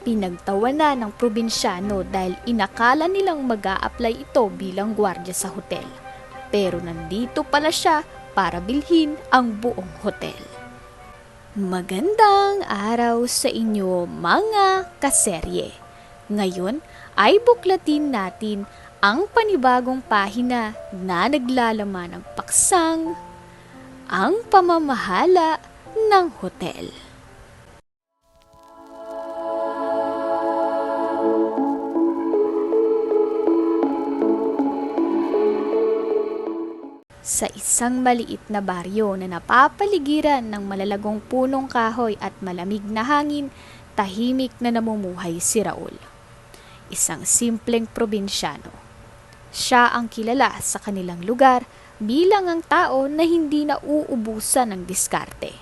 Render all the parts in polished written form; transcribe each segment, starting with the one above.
Pinagtawanan ng probinsyano dahil inakala nilang mag-a-apply ito bilang gwardiya sa hotel. Pero nandito pala siya para bilhin ang buong hotel. Magandang araw sa inyo mga kaserye. Ngayon ay buklatin natin ang panibagong pahina na naglalaman ng paksang ang pamamahala ng hotel. Sa isang maliit na baryo na napapaligiran ng malalagong punong kahoy at malamig na hangin, tahimik na namumuhay si Raul. Isang simpleng probinsyano. Siya ang kilala sa kanilang lugar bilang ang tao na hindi nauubusan ng diskarte.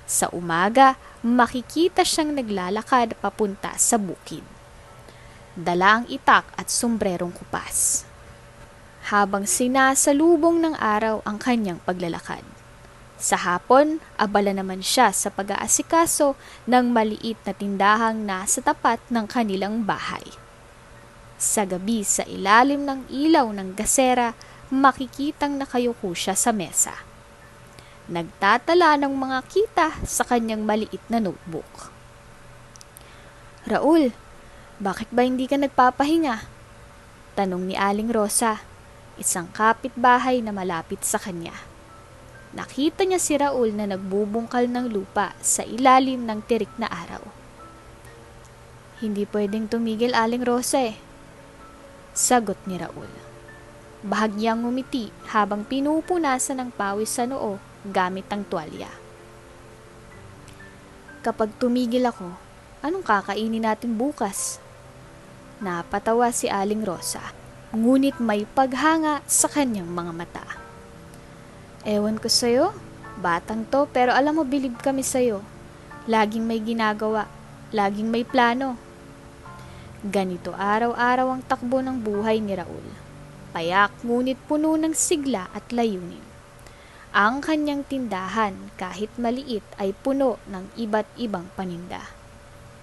Sa umaga, makikita siyang naglalakad papunta sa bukid. Dala ang itak at sombrerong kupas. Habang sinasalubong ng araw ang kanyang paglalakad. Sa hapon, abala naman siya sa pag-aasikaso ng maliit na tindahang nasa tapat ng kanilang bahay. Sa gabi, sa ilalim ng ilaw ng gasera, makikitang nakayuko siya sa mesa. Nagtatala ng mga kita sa kanyang maliit na notebook. Raul, bakit ba hindi ka nagpapahinga? Tanong ni Aling Rosa, isang kapitbahay na malapit sa kanya. Nakita niya si Raul na nagbubungkal ng lupa sa ilalim ng tirik na araw. Hindi pwedeng tumigil, Aling Rosa eh. Sagot ni Raul. Bahagyang ngumiti habang pinupunasan ng pawis sa noo gamit ang tuwalya. Kapag tumigil ako, anong kakainin natin bukas? Napatawa si Aling Rosa. Ngunit may paghanga sa kanyang mga mata. Ewan ko sa'yo, batang to, pero alam mo bilib kami sa'yo. Laging may ginagawa, laging may plano. Ganito araw-araw ang takbo ng buhay ni Raul. Payak ngunit puno ng sigla at layunin. Ang kanyang tindahan kahit maliit ay puno ng iba't ibang paninda.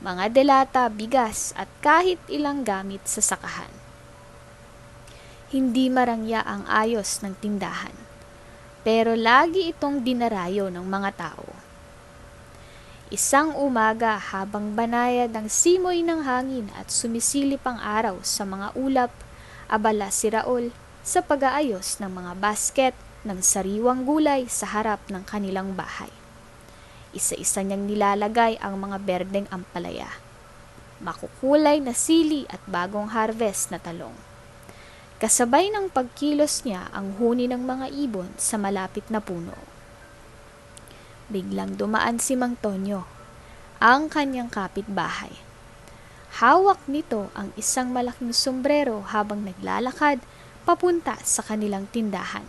Mga delata, bigas at kahit ilang gamit sa sakahan. Hindi marangya ang ayos ng tindahan, pero lagi itong dinarayo ng mga tao. Isang umaga habang banayad ang simoy ng hangin at sumisilip ang araw sa mga ulap, abala si Raul sa pag-aayos ng mga basket ng sariwang gulay sa harap ng kanilang bahay. Isa-isa niyang nilalagay ang mga berdeng ampalaya, makukulay na sili at bagong harvest na talong. Kasabay ng pagkilos niya ang huni ng mga ibon sa malapit na puno. Biglang dumaan si Mang Tonyo, ang kanyang kapitbahay. Hawak nito ang isang malaking sombrero habang naglalakad papunta sa kanilang tindahan.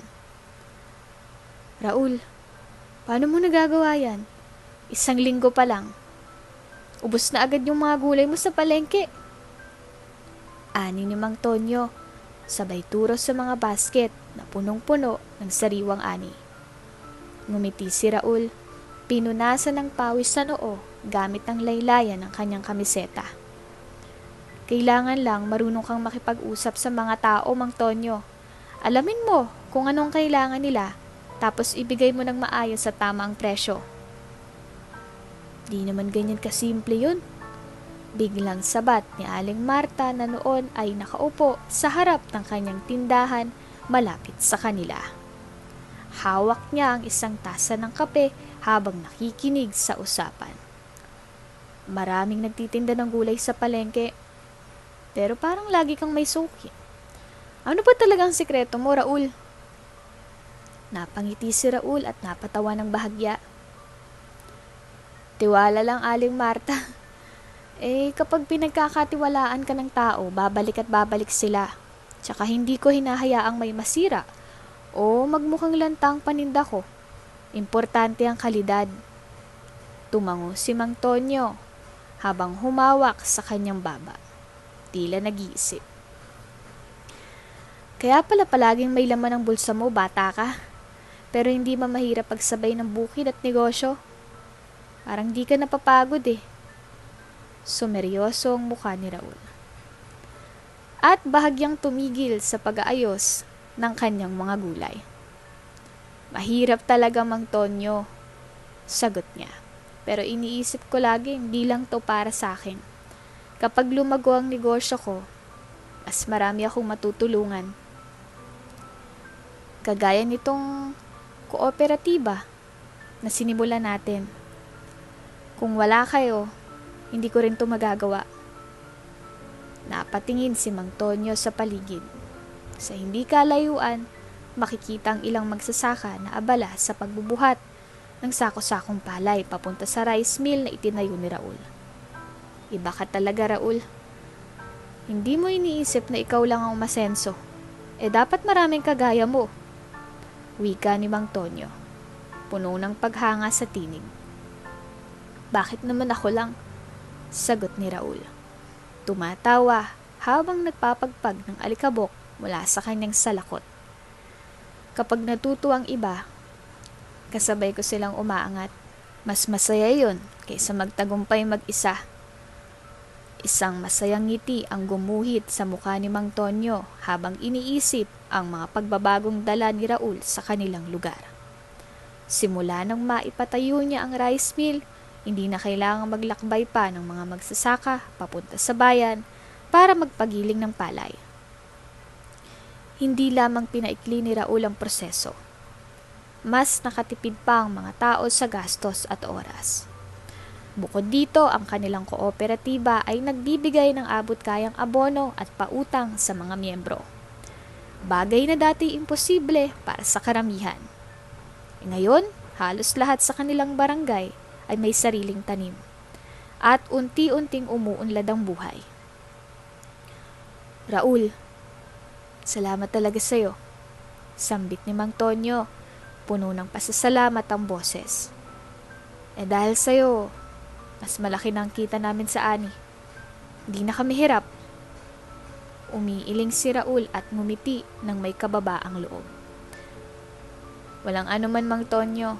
Raul, paano mo nagagawa yan? Isang linggo pa lang. Ubos na agad yung mga gulay mo sa palengke. Ani ni Mang Tonyo, sabay turo sa mga basket na punong-puno ng sariwang ani. Ngumiti si Raul, pinunasan ng pawis sa noo gamit ang laylayan ng kanyang kamiseta. Kailangan lang marunong kang makipag-usap sa mga tao, Mang Tonyo. Alamin mo kung anong kailangan nila, tapos ibigay mo ng maayos sa tamaang presyo. Di naman ganyan kasimple yun. Biglang sabat ni Aling Marta na noon ay nakaupo sa harap ng kanyang tindahan malapit sa kanila. Hawak niya ang isang tasa ng kape habang nakikinig sa usapan. Maraming nagtitinda ng gulay sa palengke, pero parang lagi kang may suki. Ano ba talagang sikreto mo, Raul? Napangiti si Raul at napatawa ng bahagya. Tiwala lang, Aling Marta. Kapag pinagkakatiwalaan ka ng tao, babalik at babalik sila. Tsaka hindi ko hinahayaang may masira o magmukhang lantang paninda ko. Importante ang kalidad. Tumango si Mang Tonyo habang humawak sa kanyang baba. Tila nag-iisip. Kaya pala palaging may laman ang bulsa mo, bata ka. Pero hindi mahirap pagsabay ng bukid at negosyo. Parang di ka napapagod eh. Sumeryosong mukha ni Raul. At bahagyang tumigil sa pag-aayos ng kanyang mga gulay. Mahirap talaga, Mang Tonyo, sagot niya. Pero iniisip ko lagi, hindi lang to para sa akin. Kapag lumago ang negosyo ko, mas marami akong matutulungan. Kagaya nitong kooperatiba na sinimulan natin. Kung wala kayo, hindi ko rin to magagawa. Napatingin si Mang Tonyo sa paligid. Sa hindi kalayuan, makikita ang ilang magsasaka na abala sa pagbubuhat ng sako-sakong palay papunta sa rice mill na itinayo ni Raul. Iba ka talaga, Raul. Hindi mo iniisip na ikaw lang ang umasenso. Dapat maraming kagaya mo. Wika ni Mang Tonyo, puno ng paghanga sa tinig. Bakit naman ako lang? Sagot ni Raul. Tumatawa habang nagpapagpag ng alikabok mula sa kanyang salakot. Kapag natuto ang iba, kasabay ko silang umaangat. Mas masaya yon kaysa magtagumpay mag-isa. Isang masayang ngiti ang gumuhit sa mukha ni Mang Tonyo habang iniisip ang mga pagbabagong dala ni Raul sa kanilang lugar. Simula nang maipatayo niya ang rice mill, hindi na kailangang maglakbay pa ng mga magsasaka papunta sa bayan para magpagiling ng palay. Hindi lamang pinaikli ni Raul ang proseso. Mas nakatipid pa ang mga tao sa gastos at oras. Bukod dito, ang kanilang kooperatiba ay nagbibigay ng abot-kayang abono at pautang sa mga miyembro. Bagay na dati imposible para sa karamihan. Ngayon, halos lahat sa kanilang barangay ay may sariling tanim. At unti-unting umuunlad ang buhay. Raul, salamat talaga sa'yo. Sambit ni Mang Tonyo, puno ng pasasalamat ang boses. Dahil sa'yo, mas malaki na ang kita namin sa ani. Di na kami hirap. Umiiling si Raul at ngumiti ng may kababaang loob. Walang anuman, Mang Tonyo.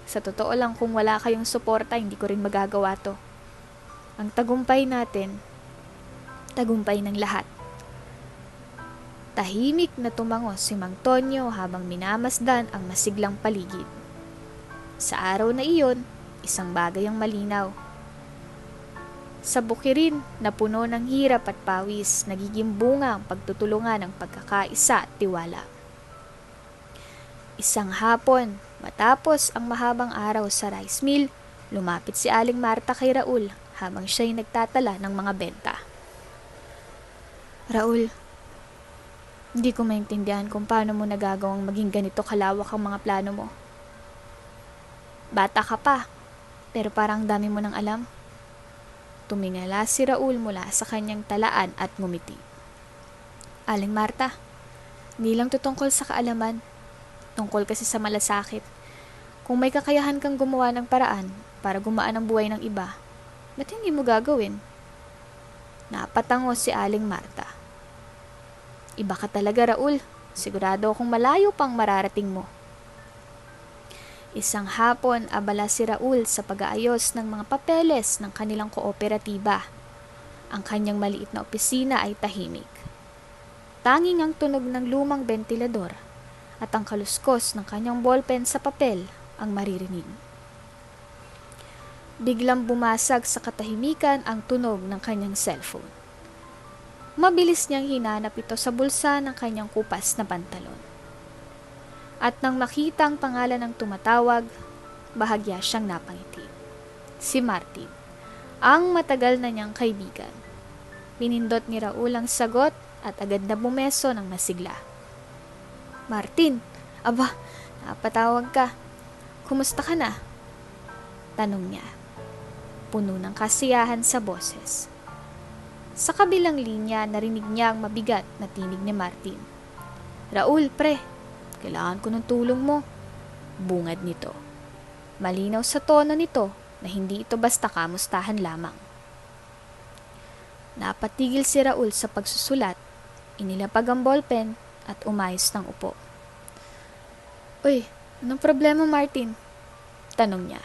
Sa totoo lang, kung wala kayong suporta, hindi ko rin magagawa to. Ang tagumpay natin, tagumpay ng lahat. Tahimik na tumango si Mang Tonyo habang minamasdan ang masiglang paligid. Sa araw na iyon, isang bagay ang malinaw. Sa bukirin na puno ng hirap at pawis, nagiging bunga ang pagtutulungan ng pagkakaisa at tiwala. Isang hapon, matapos ang mahabang araw sa rice mill, lumapit si Aling Marta kay Raul habang siya'y nagtatala ng mga benta. Raul, hindi ko maintindihan kung paano mo nagagawang maging ganito kalawak ang mga plano mo. Bata ka pa, pero parang dami mo nang alam. Tumingala si Raul mula sa kanyang talaan at ngumiti. Aling Marta, hindi lang to tungkol sa kaalaman. Tungkol kasi sa malasakit. Kung may kakayahan kang gumawa ng paraan para gumaan ang buhay ng iba, ba't hindi mo gagawin? Napatango si Aling Marta. Iba ka talaga, Raul. Sigurado akong malayo pang mararating mo. Isang hapon, abala si Raul sa pag-aayos ng mga papeles ng kanilang kooperatiba. Ang kanyang maliit na opisina ay tahimik. Tanging ang tunog ng lumang bentilador at ang kaluskos ng kanyang ballpen sa papel ang maririnig. Biglang bumasag sa katahimikan ang tunog ng kanyang cellphone. Mabilis niyang hinanap ito sa bulsa ng kanyang kupas na pantalon. At nang makita ang pangalan ng tumatawag, bahagya siyang napangiti. Si Martin, ang matagal na niyang kaibigan. Pinindot ni Raul ang sagot at agad na bumeso ng masigla. Martin, aba, napatawag ka. Kumusta ka na? Tanong niya. Puno ng kasiyahan sa boses. Sa kabilang linya, narinig niya ang mabigat na tinig ni Martin. Raul, pre, kailangan ko ng tulong mo. Bungad nito. Malinaw sa tono nito na hindi ito basta kamustahan lamang. Napatigil si Raul sa pagsusulat, inilapag ang ballpen at umayos ng upo. Uy, anong problema, Martin? Tanong niya.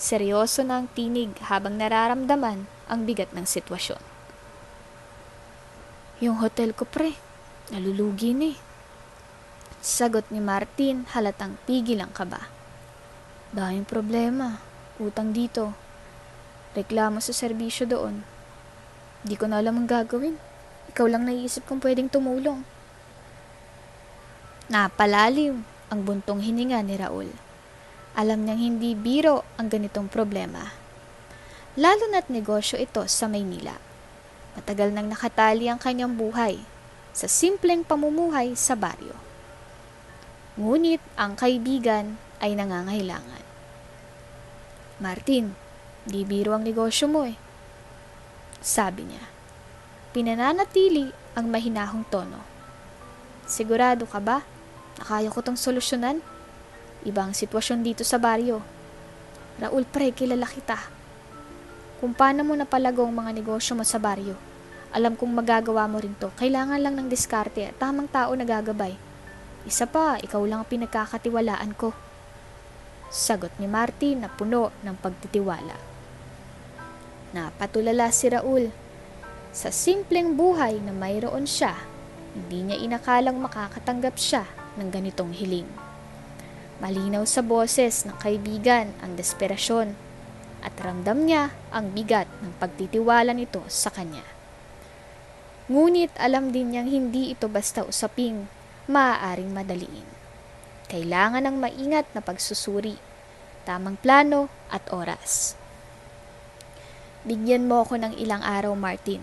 Seryoso na ang tinig habang nararamdaman ang bigat ng sitwasyon. Yung hotel ko pre, nalulugi na eh. Sagot ni Martin halatang pigil ang kaba. Daming problema, utang dito, reklamo sa serbisyo doon. Di ko na alam ang gagawin. Ikaw lang naiisip kong pwedeng tumulong. Napalalim ang buntong hininga ni Raul. Alam niyang hindi biro ang ganitong problema. Lalo na't negosyo ito sa Maynila. Matagal nang nakatali ang kanyang buhay sa simpleng pamumuhay sa baryo. Ngunit ang kaibigan ay nangangailangan. Martin, di biro ang negosyo mo eh. Sabi niya. Pinananatili ang mahinahong tono. Sigurado ka ba? Nakaya ko tong solusyonan? Ibang sitwasyon dito sa baryo. Raul pre, kilala kita. Kung paano mo napalago ang mga negosyo mo sa baryo, alam kong magagawa mo rin to. Kailangan lang ng diskarte at tamang tao na gagabay. Isa pa, ikaw lang ang pinagkakatiwalaan ko. Sagot ni Martin na puno ng pagtitiwala. Napatulala si Raul. Sa simpleng buhay na mayroon siya, hindi niya inakalang makakatanggap siya ng ganitong hiling. Malinaw sa boses ng kaibigan ang desperasyon at ramdam niya ang bigat ng pagtitiwala nito sa kanya. Ngunit alam din niyang hindi ito basta usaping maaaring madaliin. Kailangan ng maingat na pagsusuri, tamang plano at oras. Bigyan mo ako ng ilang araw, Martin.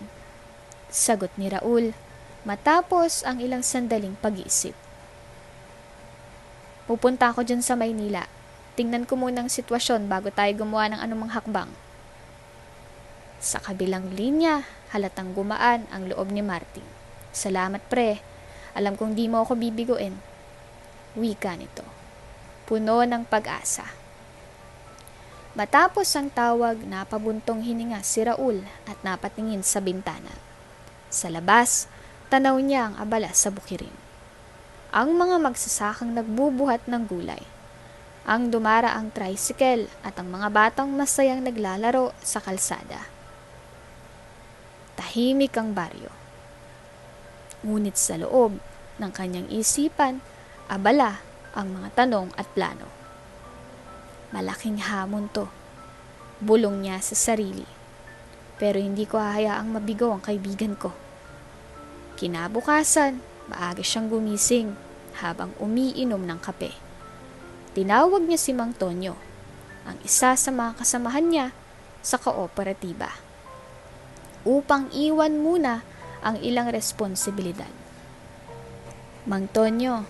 Sagot ni Raul matapos ang ilang sandaling pag-iisip. Pupunta ako dyan sa Maynila. Tingnan ko muna ang sitwasyon bago tayo gumawa ng anumang hakbang. Sa kabilang linya, halatang gumaan ang loob ni Martin. Salamat pre. Alam kong di mo ako bibiguin. Wika nito. Puno ng pag-asa. Matapos ang tawag, napabuntong hininga si Raul at napatingin sa bintana. Sa labas, tanaw niya ang abala sa bukirin. Ang mga magsasakang nagbubuhat ng gulay. Ang dumaraang tricycle at ang mga batang masayang naglalaro sa kalsada. Tahimik ang baryo. Ngunit sa loob ng kanyang isipan, abala ang mga tanong at plano. Malaking hamon to. Bulong niya sa sarili. Pero hindi ko hahayaang mabigo ang kaibigan ko. Kinabukasan, maaga siyang gumising habang umiinom ng kape. Tinawag niya si Mang Tonyo, ang isa sa mga kasamahan niya sa kooperatiba, upang iwan muna ang ilang responsibilidad. Mang Tonyo,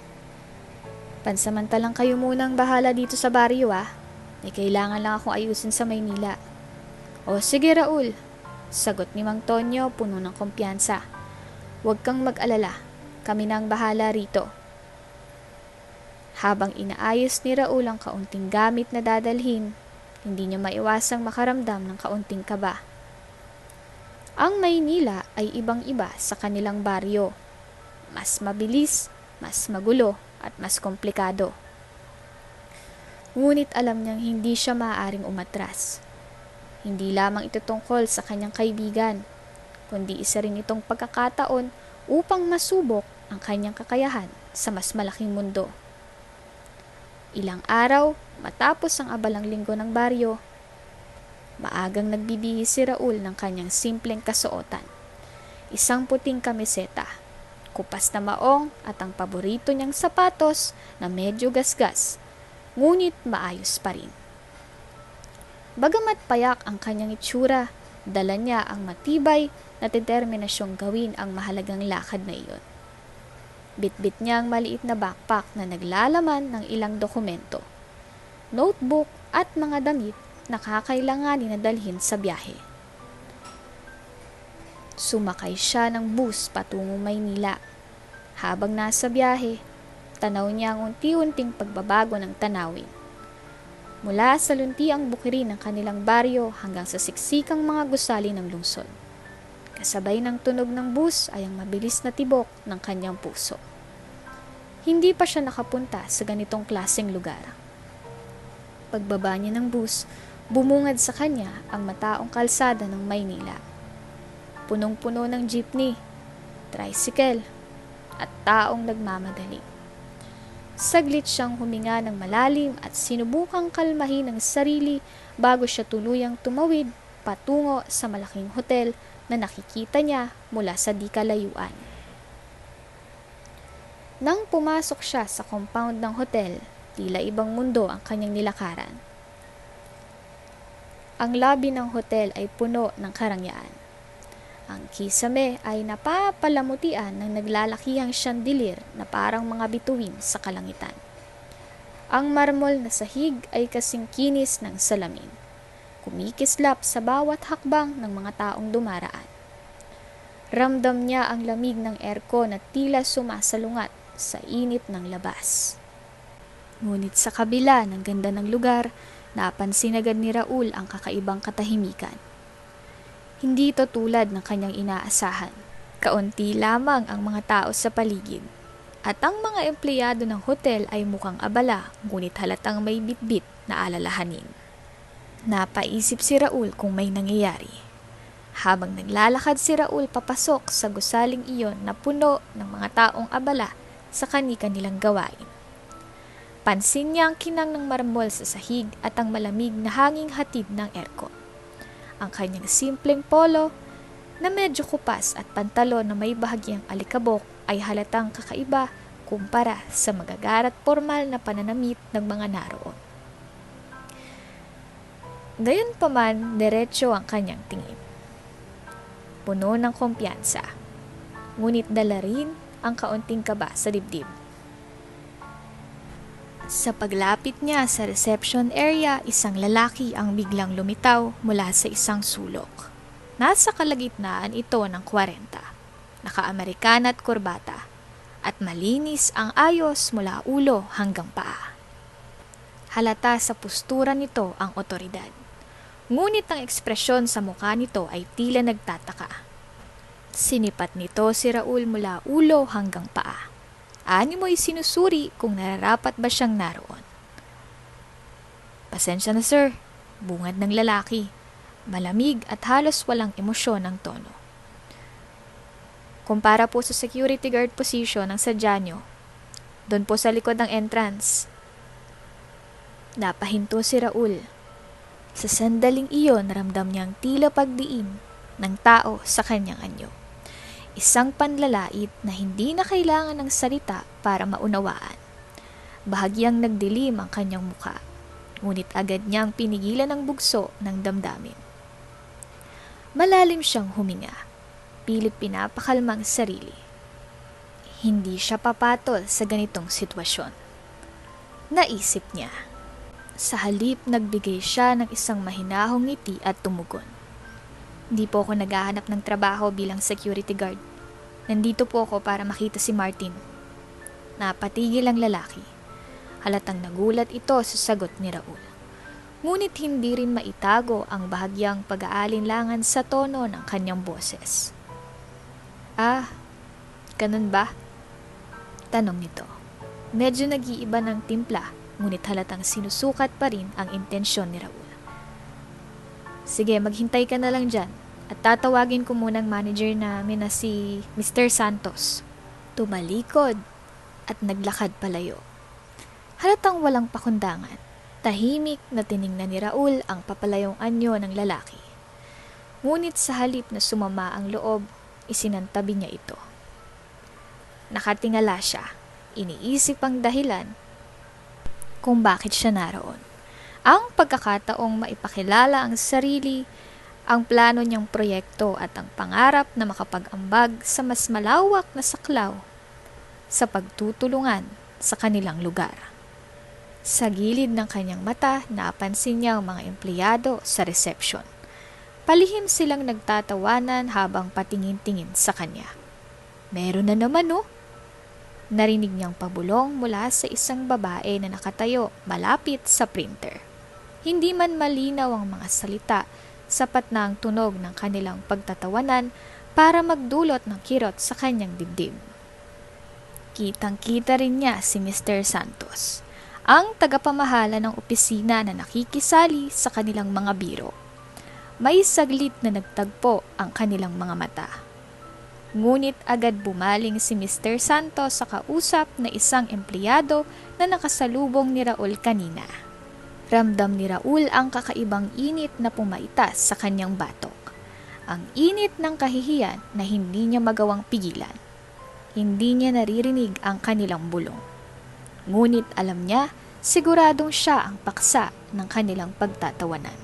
pansamantalang kayo munang bahala dito sa baryo ah. May kailangan lang akong ayusin sa Maynila. O sige Raul, sagot ni Mang Tonyo puno ng kumpiyansa. Huwag kang mag-alala, kami na ang bahala rito. Habang inaayos ni Raul ang kaunting gamit na dadalhin, hindi niya maiwasang makaramdam ng kaunting kaba. Ang Maynila ay ibang-iba sa kanilang baryo. Mas mabilis, mas magulo, at mas komplikado. Ngunit alam niyang hindi siya maaaring umatras. Hindi lamang ito tungkol sa kanyang kaibigan, kundi isa rin itong pagkakataon upang masubok ang kanyang kakayahan sa mas malaking mundo. Ilang araw matapos ang abalang linggo ng baryo, maagang nagbibihis si Raul ng kanyang simpleng kasuotan. Isang puting kamiseta, kupas na maong at ang paborito niyang sapatos na medyo gasgas, ngunit maayos pa rin. Bagamat payak ang kanyang itsura, dala niya ang matibay na determinasyong gawin ang mahalagang lakad na iyon. Bitbit niya ang maliit na backpack na naglalaman ng ilang dokumento, notebook at mga damit na kakailanganin na dalhin sa biyahe. Sumakay siya ng bus patungong Maynila. Habang nasa biyahe, tanaw niya ang unti-unting pagbabago ng tanawin. Mula sa luntiang bukirin ng kanilang baryo hanggang sa siksikang mga gusali ng lungsod. Kasabay ng tunog ng bus ay ang mabilis na tibok ng kanyang puso. Hindi pa siya nakapunta sa ganitong klaseng lugar. Pagbaba niya ng bus, Bumungad sa kanya ang mataong kalsada ng Maynila. Punong-puno ng jeepney, tricycle, at taong nagmamadali. Saglit siyang huminga ng malalim at sinubukang kalmahin ang sarili bago siya tuluyang tumawid patungo sa malaking hotel na nakikita niya mula sa di kalayuan. Nang pumasok siya sa compound ng hotel, tila ibang mundo ang kanyang nilakaran. Ang lobby ng hotel ay puno ng karangyaan. Ang kisame ay napapalamutian ng naglalakihang chandelier na parang mga bituin sa kalangitan. Ang marmol na sahig ay kasing kinis ng salamin, kumikislap sa bawat hakbang ng mga taong dumaraan. Ramdam niya ang lamig ng aircon na tila sumasalungat sa init ng labas. Ngunit sa kabila ng ganda ng lugar, napansin agad ni Raul ang kakaibang katahimikan. Hindi ito tulad ng kanyang inaasahan. Kaunti lamang ang mga tao sa paligid. At ang mga empleyado ng hotel ay mukhang abala, ngunit halatang may bitbit na alalahanin. Napaisip si Raul kung may nangyayari. Habang naglalakad si Raul papasok sa gusaling iyon na puno ng mga taong abala sa kani-kanilang gawain. Pansin niya ang kinang ng marmol sa sahig at ang malamig na hanging hatid ng aircon. Ang kanyang simpleng polo na medyo kupas at pantalon na may bahagyang alikabok ay halatang kakaiba kumpara sa magagarat formal na pananamit ng mga naroon. Gayunpaman, diretso ang kanyang tingin. Puno ng kumpiyansa, ngunit dala rin ang kaunting kaba sa dibdib. Sa paglapit niya sa reception area, isang lalaki ang biglang lumitaw mula sa isang sulok. Nasa kalagitnaan ito ng 40, naka-Amerikana at kurbata, at malinis ang ayos mula ulo hanggang paa. Halata sa postura nito ang otoridad. Ngunit ang ekspresyon sa mukha nito ay tila nagtataka. Sinipat nito si Raul mula ulo hanggang paa. Animo'y sinusuri kung nararapat ba siyang naroon. "Pasensya na sir," bungad ng lalaki. Malamig at halos walang emosyon ang tono. "Kumpara po sa security guard position ng sadya nyo, doon po sa likod ng entrance." Napahinto si Raul. Sa sandaling iyon, ramdam niyang tila pagdiin ng tao sa kanyang anyo. Isang panlalait na hindi na kailangan ng salita para maunawaan. Bahagyang nagdilim ang kanyang muka, ngunit agad niyang pinigilan ang bugso ng damdamin. Malalim siyang huminga, pilit pinapakalma ang sarili. Hindi siya papatol sa ganitong sitwasyon. Naisip niya. Sa halip, nagbigay siya ng isang mahinahong ngiti at tumugon. "Hindi po ako naghahanap ng trabaho bilang security guard. Nandito po ako para makita si Martin." Napatigil ang lalaki. Halatang nagulat ito sa sagot ni Raul. Ngunit hindi rin maitago ang bahagyang pag-aalinlangan sa tono ng kanyang boses. "Ah, ganun ba?" tanong nito. Medyo nag-iiba ng timpla, ngunit halatang sinusukat pa rin ang intensyon ni Raul. "Sige, maghintay ka na lang dyan at tatawagin ko muna ang manager namin na si Mr. Santos." Tumalikod at naglakad palayo. Halatang walang pakundangan. Tahimik na tiningnan ni Raul ang papalayong anyo ng lalaki. Ngunit sa halip na sumama ang loob, isinantabi niya ito. Nakatingala siya. Iniisip ang dahilan kung bakit siya naroon. Ang pagkakataong maipakilala ang sarili, ang plano niyang proyekto at ang pangarap na makapag-ambag sa mas malawak na saklaw sa pagtutulungan sa kanilang lugar. Sa gilid ng kanyang mata, napansin niya ang mga empleyado sa reception. Palihim silang nagtatawanan habang patingin-tingin sa kanya. "Meron na naman, oh." Narinig niyang pabulong mula sa isang babae na nakatayo malapit sa printer. Hindi man malinaw ang mga salita, sapat na ang tunog ng kanilang pagtatawanan para magdulot ng kirot sa kanyang dibdib. Kitang-kita rin niya si Mr. Santos. ang tagapamahala ng opisina na nakikisali sa kanilang mga biro. May saglit na nagtagpo ang kanilang mga mata. Ngunit agad bumaling si Mr. Santos sa kausap na isang empleyado na nakasalubong ni Raul kanina. Ramdam ni Raul ang kakaibang init na pumaitas sa kanyang batok. Ang init ng kahihiyan na hindi niya magawang pigilan. Hindi niya naririnig ang kanilang bulong. Ngunit alam niya, siguradong siya ang paksa ng kanilang pagtatawanan.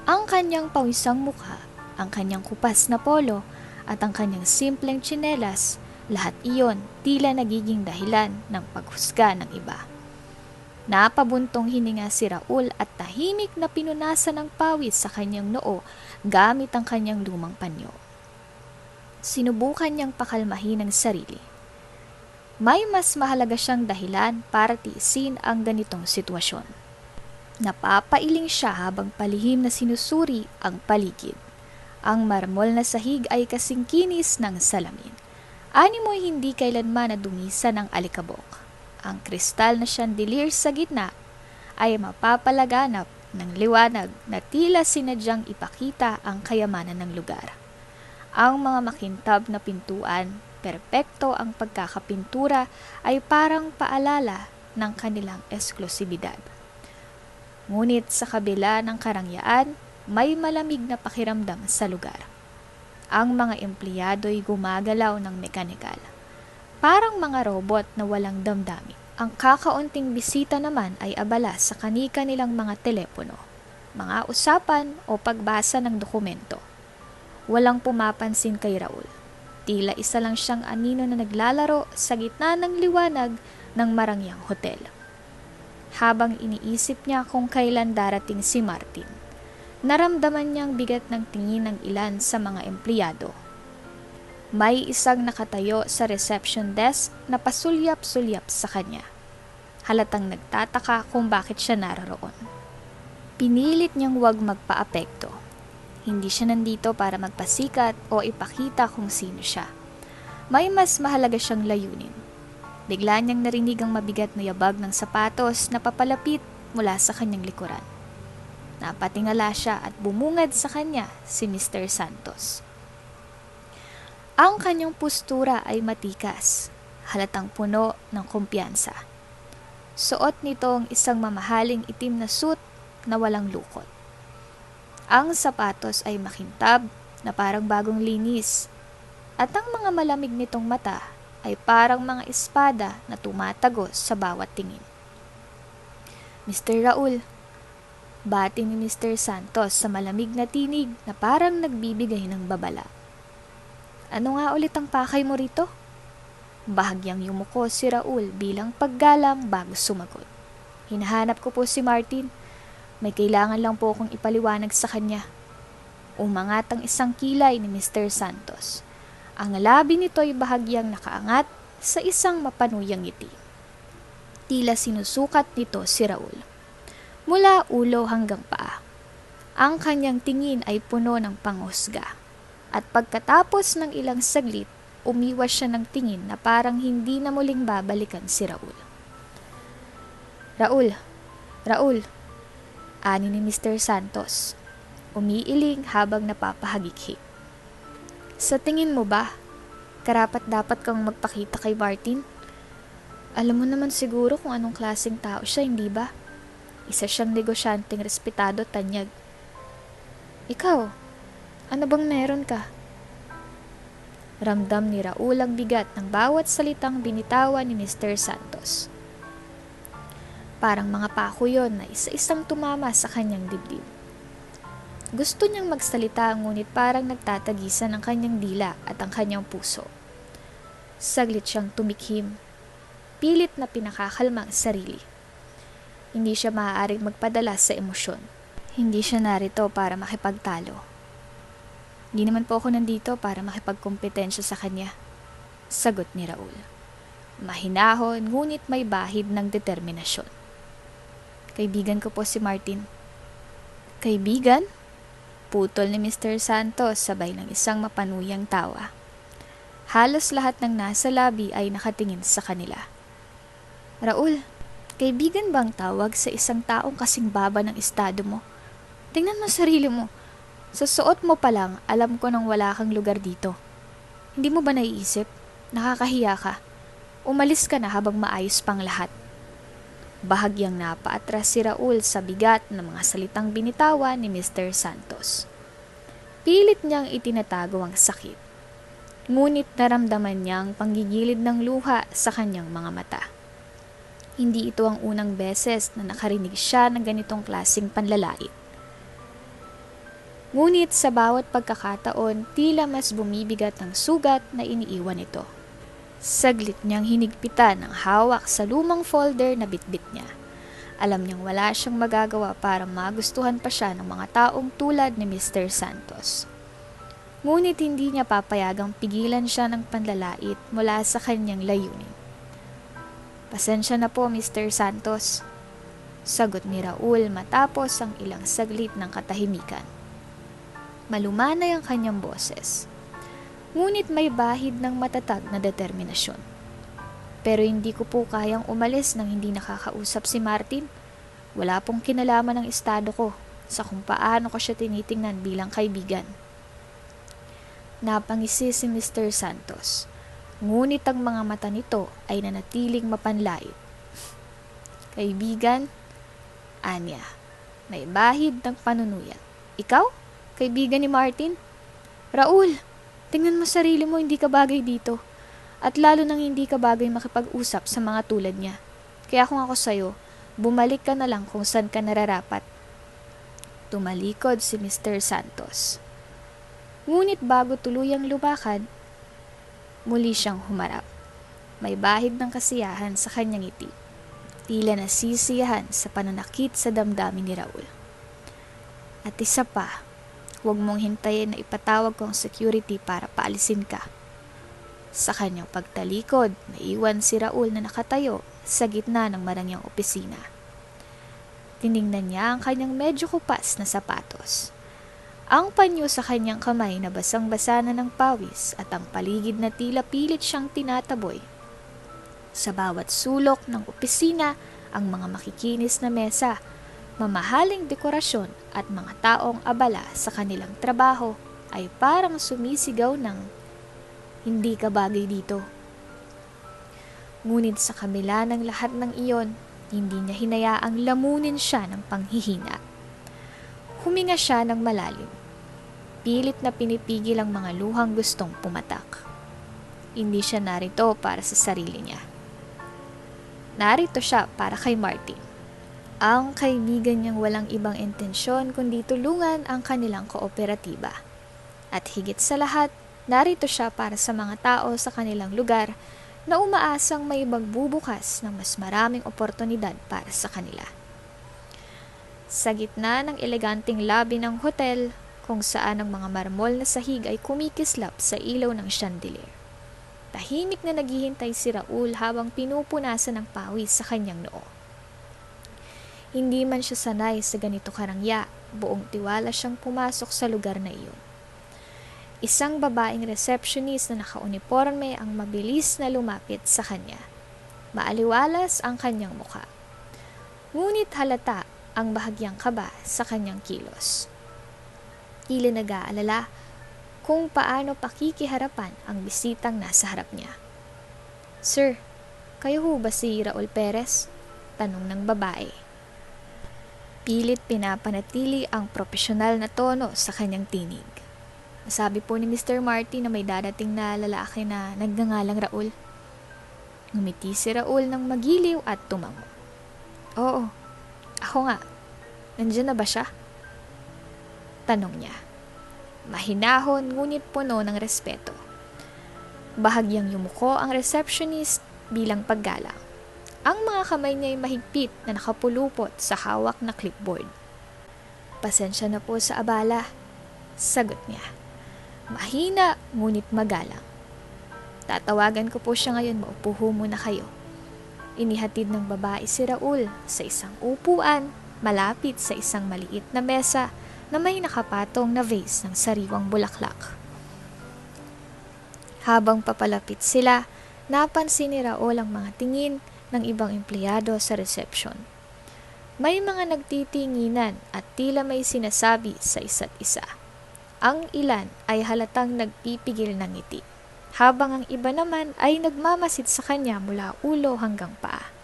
Ang kanyang pawisang mukha, ang kanyang kupas na polo, at ang kanyang simpleng tsinelas, lahat iyon tila nagiging dahilan ng paghusga ng iba. Napabuntong hininga si Raul at tahimik na pinunasan ng pawis sa kanyang noo gamit ang kanyang lumang panyo. Sinubukan niyang pakalmahin ang sarili. May mas mahalaga siyang dahilan para tiisin ang ganitong sitwasyon. Napapailing siya habang palihim na sinusuri ang paligid. Ang marmol na sahig ay kasing kinis ng salamin. Animoy hindi kailanman nadumisan ng alikabok. Ang kristal na chandelier sa gitna ay mapapalaganap ng liwanag na tila sinadyang ipakita ang kayamanan ng lugar. Ang mga makintab na pintuan, perpekto ang pagkakapintura ay parang paalala ng kanilang eksklusibidad. Ngunit sa kabila ng karangyaan, may malamig na pakiramdam sa lugar. Ang mga empleyado ay gumagalaw ng mekanikal. Parang mga robot na walang damdamin. Ang kakaunting bisita naman ay abala sa kanika nilang mga telepono, mga usapan o pagbasa ng dokumento. Walang pumapansin kay Raul. Tila isa lang siyang anino na naglalaro sa gitna ng liwanag ng marangyang hotel. Habang iniisip niya kung kailan darating si Martin, naramdaman niyang bigat ng tingin ng ilan sa mga empleyado. May isang nakatayo sa reception desk na pasulyap-sulyap sa kanya. Halatang nagtataka kung bakit siya naroroon. Pinilit niyang huwag magpaapekto. Hindi siya nandito para magpasikat o ipakita kung sino siya. May mas mahalaga siyang layunin. Bigla niyang narinig ang mabigat na yabag ng sapatos na papalapit mula sa kanyang likuran. Napatingala siya at bumungad sa kanya si Mr. Santos. Ang kanyang postura ay matikas, halatang puno ng kumpiyansa. Suot nito ang isang mamahaling itim na suit na walang lukot. Ang sapatos ay makintab na parang bagong linis, at ang mga malamig nitong mata ay parang mga espada na tumatagos sa bawat tingin. Mr. Raul, bati ni Mr. Santos sa malamig na tinig na parang nagbibigay ng babala. Ano nga ulit ang pakay mo rito? Bahagyang yumuko si Raul bilang paggalang bago sumagot. Hinahanap ko po si Martin. May kailangan lang po akong ipaliwanag sa kanya. Umangat ang isang kilay ni Mr. Santos. Ang labi nito ay bahagyang nakaangat sa isang mapanuyang ngiti. Tila sinusukat nito si Raul. Mula ulo hanggang paa. Ang kanyang tingin ay puno ng panghusga. At pagkatapos ng ilang saglit, umiwas siya ng tingin na parang hindi na muling babalikan si Raul. Raul, ani ni Mr. Santos, umiiling habang napapahagikik. Sa tingin mo ba, karapat-dapat kang magpakita kay Martin? Alam mo naman siguro kung anong klaseng tao siya, hindi ba? Isa siyang negosyanteng respetado at tanyag. Ikaw, ano bang meron ka? Ramdam ni Raul ang bigat ng bawat salitang binitawan ni Mr. Santos. Parang mga pako yon na isa-isang tumama sa kanyang dibdib. Gusto niyang magsalita ngunit parang nagtatagisan ang kanyang dila at ang kanyang puso. Saglit siyang tumikhim. Pilit na pinakakalma ang sarili. Hindi siya maaaring magpadala sa emosyon. Hindi siya narito para makipagtalo. Hindi naman po ako nandito para makipagkompetensya sa kanya, sagot ni Raul. Mahinahon ngunit may bahid ng determinasyon. Kaibigan ko po si Martin. Kaibigan? Putol ni Mr. Santos sabay ng isang mapanuyang tawa. Halos lahat ng nasa labi ay nakatingin sa kanila. Raul, Kaibigan bang tawag sa isang taong kasing baba ng estado mo? Tingnan mo sarili mo. Sa suot mo pa lang, alam ko nang wala kang lugar dito. Hindi mo ba naiisip? Nakakahiya ka. Umalis ka na habang maayos pang lahat. Bahagyang napaatras si Raul sa bigat ng mga salitang binitawan ni Mr. Santos. Pilit niyang itinatago ang sakit. Ngunit naramdaman niyang panggigilid ng luha sa kanyang mga mata. Hindi ito ang unang beses na nakarinig siya ng ganitong klaseng panlalait. Ngunit sa bawat pagkakataon, tila mas bumibigat ang sugat na iniiwan ito. Saglit niyang hinigpitan ang hawak sa lumang folder na bitbit niya. Alam niyang wala siyang magagawa para magustuhan pa siya ng mga taong tulad ni Mr. Santos. Ngunit hindi niya papayagang pigilan siya ng panlalait mula sa kanyang layunin. "Pasensya na po, Mr. Santos," sagot ni Raul matapos ang ilang saglit ng katahimikan. Malumanay ang kanyang boses. Ngunit may bahid ng matatag na determinasyon. "Pero hindi ko po kayang umalis nang hindi nakakausap si Martin. Wala pong kinalaman ng estado ko sa kung paano ko siya tinitingnan bilang kaibigan." Napangisi si Mr. Santos. Ngunit ang mga mata nito ay nanatiling mapanlait. "Kaibigan?" Anya. May bahid ng panunuyat. "Ikaw? Kaibigan ni Martin?" "Raul, tingnan mo sarili mo, hindi ka bagay dito. At lalo nang hindi ka bagay makipag-usap sa mga tulad niya. Kaya kung ako sa'yo, bumalik ka na lang kung saan ka nararapat." Tumalikod si Mr. Santos. Ngunit bago tuluyang lumakad, muli siyang humarap. May bahid ng kasiyahan sa kanyang ngiti. Tila nasisiyahan sa pananakit sa damdamin ni Raul. "At isa pa, huwag mong hintayin na ipatawag ko ang security para paalisin ka." Sa kanyang pagtalikod, naiwan si Raul na nakatayo sa gitna ng marangyang opisina. Tiningnan niya ang kanyang medyo kupas na sapatos. Ang panyo sa kanyang kamay na basang-basa na ng pawis at ang paligid na tila pilit siyang tinataboy. Sa bawat sulok ng opisina, ang mga makikinis na mesa, mamahaling dekorasyon at mga taong abala sa kanilang trabaho ay parang sumisigaw ng, "Hindi ka bagay dito." Ngunit sa kabila ng lahat ng iyon, hindi niya hinayaang lamunin siya ng panghihina. Huminga siya ng malalim. Pilit na pinipigil ang mga luhang gustong pumatak. Hindi siya narito para sa sarili niya. Narito siya para kay Martin. Ang kaibigan niyang walang ibang intensyon kundi tulungan ang kanilang kooperatiba. At higit sa lahat, narito siya para sa mga tao sa kanilang lugar na umaasang may magbubukas ng mas maraming oportunidad para sa kanila. Sa gitna ng eleganteng lobby ng hotel, kung saan ang mga marmol na sahig ay kumikislap sa ilaw ng chandelier. Tahimik na naghihintay si Raul habang pinupunasan ng pawis sa kanyang noo. Hindi man siya sanay sa ganito karangya, buong tiwala siyang pumasok sa lugar na iyon. Isang babaeng receptionist na nakauniporme ang mabilis na lumapit sa kanya. Maaliwalas ang kanyang mukha. Ngunit halata ang bahagyang kaba sa kanyang kilos. Tila nag-aalala kung paano pakikiharapan ang bisitang nasa harap niya. "Sir, kayo ho ba si Raul Perez?" tanong ng babae. Pilit pinapanatili ang propesyonal na tono sa kanyang tinig. "Nasabi po ni Mr. Martin na may dadating na lalaki na nagngangalang Raul." Ngumiti si Raul ng magiliw at tumango. "Oo, ako nga. Nandiyan na ba siya?" tanong niya. Mahinahon ngunit puno ng respeto. Bahagyang yumuko ang receptionist bilang paggalang. Ang mga kamay niya ay mahigpit na nakapulupot sa hawak na clipboard. "Pasensya na po sa abala," sagot niya. Mahina ngunit magalang. "Tatawagan ko po siya ngayon, maupo muna kayo." Inihatid ng babae si Raul sa isang upuan malapit sa isang maliit na mesa na may nakapatong na vase ng sariwang bulaklak. Habang papalapit sila, napansin ni Raul ang mga tingin ng ibang empleyado sa reception. May mga nagtitinginan at tila may sinasabi sa isa't isa. Ang ilan ay halatang nagpipigil ng ngiti, habang ang iba naman ay nagmamasid sa kanya mula ulo hanggang paa.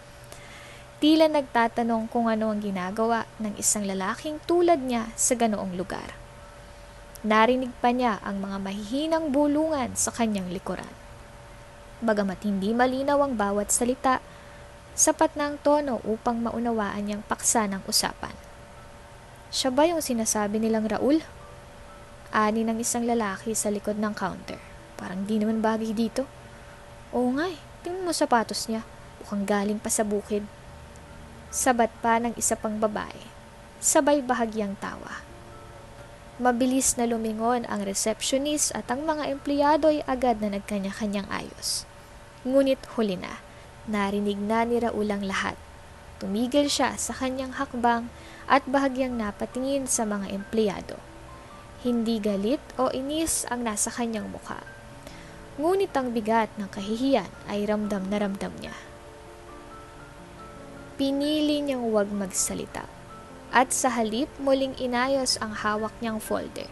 Tila nagtatanong kung ano ang ginagawa ng isang lalaking tulad niya sa ganoong lugar. Narinig pa niya ang mga mahihinang bulungan sa kanyang likuran. Bagamat hindi malinaw ang bawat salita, sapat na ang tono upang maunawaan niyang paksa ng usapan. Siya ba yung sinasabi nilang Raul? Ani ng isang lalaki sa likod ng counter. Parang di naman bagay dito. Oo nga tingnan mo sapatos niya. Mukhang galing pa sa bukid. Sabat pa ng isa pang babae. Sabay bahagyang tawa. Mabilis na lumingon ang receptionist at ang mga empleyado ay agad na nagkanya-kanyang ayos. Ngunit huli na, narinig na ni Raul ang lahat. Tumigil siya sa kanyang hakbang at bahagyang napatingin sa mga empleyado. Hindi galit o inis ang nasa kanyang mukha. Ngunit ang bigat ng kahihiyan ay ramdam na ramdam niya. Pinili niyang huwag magsalita. At sa halip muling inayos ang hawak niyang folder.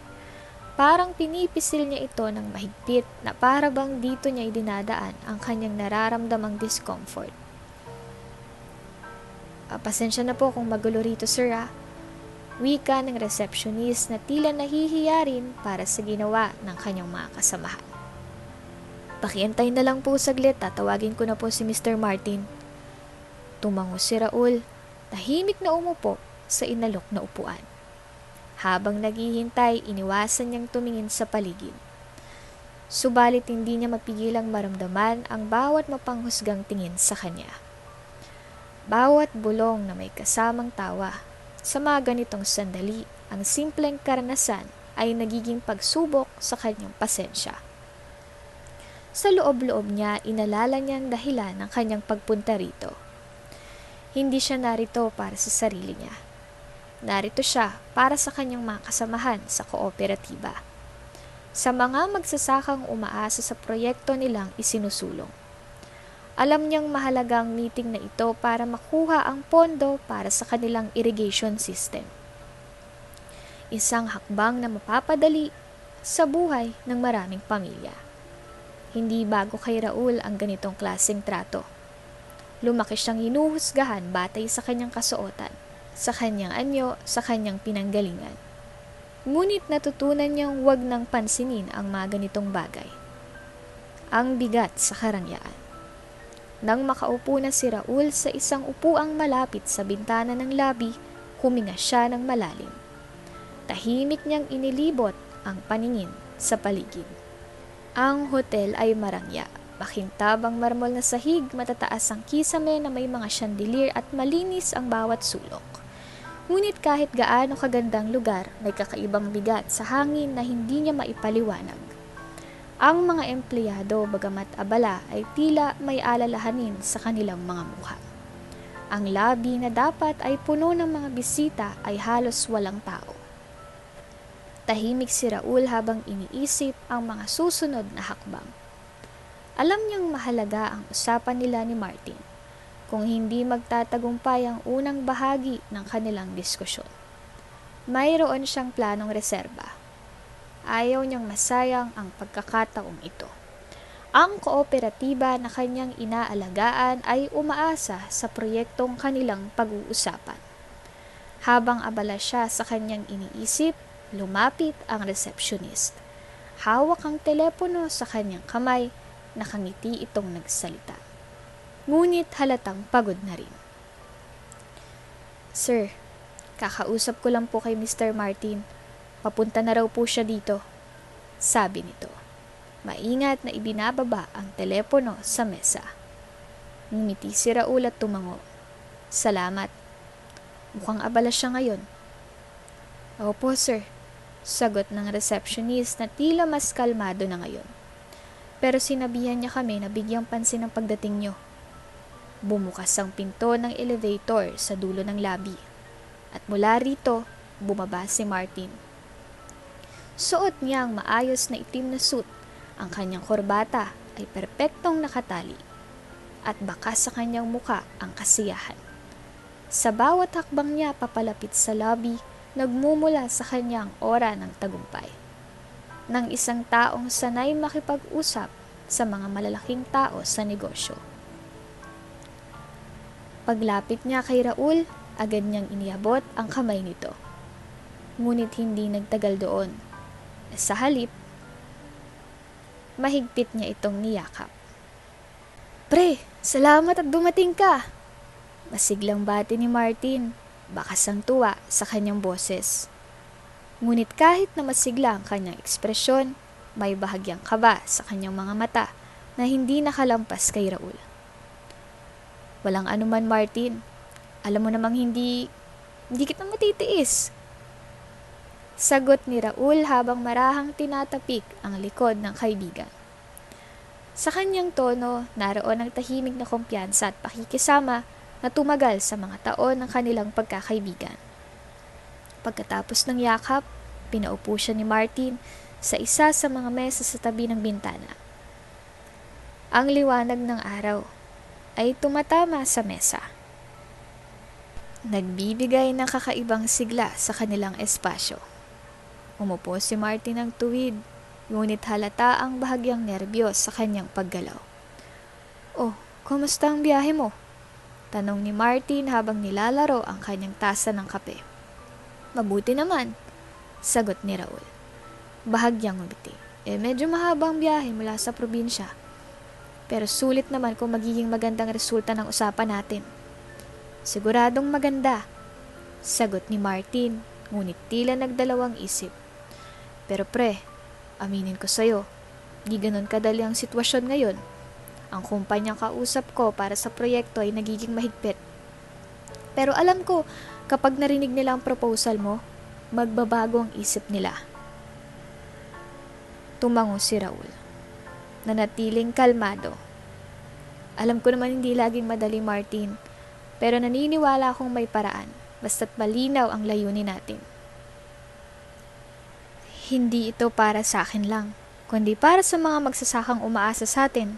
Parang pinipisil niya ito ng mahigpit na para bang dito niya idinadaan ang kanyang nararamdamang discomfort. Pasensya na po kung magulo rito, sir. Wika ng receptionist na tila nahihiya rin para sa ginawa ng kanyang mga kasamahan. Pakiantay na lang po saglit, tatawagin ko na po si Mr. Martin. Tumango si Raul, tahimik na umupo sa inalok na upuan. Habang naghihintay, iniwasan niyang tumingin sa paligid. Subalit hindi niya mapigilang maramdaman ang bawat mapanghusgang tingin sa kanya. Bawat bulong na may kasamang tawa. Sa mga ganitong sandali, ang simpleng karanasan ay nagiging pagsubok sa kanyang pasensya. Sa loob-loob niya, inalala niyang dahilan ng kanyang pagpunta rito. Hindi siya narito para sa sarili niya. Narito siya para sa kanyang mga kasamahan sa kooperatiba. Sa mga magsasakang umaasa sa proyekto nilang isinusulong. Alam niyang mahalagang meeting na ito para makuha ang pondo para sa kanilang irrigation system. Isang hakbang na mapapadali sa buhay ng maraming pamilya. Hindi bago kay Raul ang ganitong klaseng trato. Lumaki siyang hinuhusgahan batay sa kanyang kasuotan, sa kanyang anyo, sa kanyang pinanggalingan. Ngunit natutunan niyang huwag nang pansinin ang mga ganitong bagay. Ang bigat sa karangyaan. Nang makaupo na si Raul sa isang upuang malapit sa bintana ng lobby, huminga siya ng malalim. Tahimik niyang inilibot ang paningin sa paligid. Ang hotel ay marangya. Makintabang marmol na sahig, matataas ang kisame na may mga chandelier at malinis ang bawat sulok. Ngunit kahit gaano kagandang lugar, may kakaibang bigat sa hangin na hindi niya maipaliwanag. Ang mga empleyado, bagamat abala, ay tila may alalahanin sa kanilang mga mukha. Ang lobby na dapat ay puno ng mga bisita ay halos walang tao. Tahimik si Raul habang iniisip ang mga susunod na hakbang. Alam niyang mahalaga ang usapan nila ni Martin, kung hindi magtatagumpay ang unang bahagi ng kanilang diskusyon. Mayroon siyang planong reserba. Ayaw niyang masayang ang pagkakataong ito. Ang kooperatiba na kanyang inaalagaan ay umaasa sa proyektong kanilang pag-uusapan. Habang abala siya sa kanyang iniisip, lumapit ang receptionist. Hawak ang telepono sa kanyang kamay, nakangiti itong nagsalita. Ngunit halatang pagod na rin. Sir, kakausap ko lang po kay Mr. Martin. Papunta na raw po siya dito, sabi nito. Maingat na ibinababa ang telepono sa mesa. Ngumiti si Raul at tumango. Salamat. Mukhang abala siya ngayon. Opo, sir. Sagot ng receptionist na tila mas kalmado na ngayon. Pero sinabihan niya kami na bigyang pansin ang pagdating niyo. Bumukas ang pinto ng elevator sa dulo ng lobby. At mula rito, bumaba si Martin. Suot niya ang maayos na itim na suit. Ang kanyang korbata ay perpektong nakatali. at baka sa kanyang muka ang kasiyahan. Sa bawat hakbang niya papalapit sa lobby, nagmumula sa kanyang aura ng tagumpay. Ng isang taong sanay makipag-usap sa mga malalaking tao sa negosyo. Paglapit niya kay Raul, agad niyang iniabot ang kamay nito. Ngunit hindi nagtagal doon. Sa halip, mahigpit niya itong niyakap. Pre, salamat at dumating ka! Masiglang bati ni Martin, bakas ang tuwa sa kanyang boses. Ngunit kahit na masigla ang kanyang ekspresyon, may bahagyang kaba sa kanyang mga mata na hindi nakalampas kay Raul. Walang anuman, Martin. Alam mo namang hindi kita matitiis. Sagot ni Raul habang marahang tinatapik ang likod ng kaibigan. Sa kanyang tono, naroon ang tahimik na kumpiyansa at pakikisama na tumagal sa mga taon ng kanilang pagkakaibigan. Pagkatapos ng yakap, pinaupo siya ni Martin sa isa sa mga mesa sa tabi ng bintana. Ang liwanag ng araw ay tumatama sa mesa. Nagbibigay ng kakaibang sigla sa kanilang espasyo. Umupo si Martin ng tuwid, ngunit halata ang bahagyang nerbiyos sa kanyang paggalaw. Oh, kumusta ang biyahe mo? Tanong ni Martin habang nilalaro ang kanyang tasa ng kape. Mabuti naman, sagot ni Raul. Bahagyang umiti. Medyo mahabang biyahe mula sa probinsya. Pero sulit naman kung magiging magandang resulta ng usapan natin. Siguradong maganda, sagot ni Martin, ngunit tila nagdalawang isip. Pero pre, aminin ko sa'yo, di ganun kadali ang sitwasyon ngayon. Ang kumpanyang kausap ko para sa proyekto ay nagiging mahigpit. Pero alam ko, kapag narinig nila ang proposal mo, magbabago ang isip nila. Tumango si Raul. Nanatiling kalmado. Alam ko naman hindi laging madali, Martin, pero naniniwala akong may paraan, basta't malinaw ang layunin natin. Hindi ito para sa akin lang, kundi para sa mga magsasakang umaasa sa atin.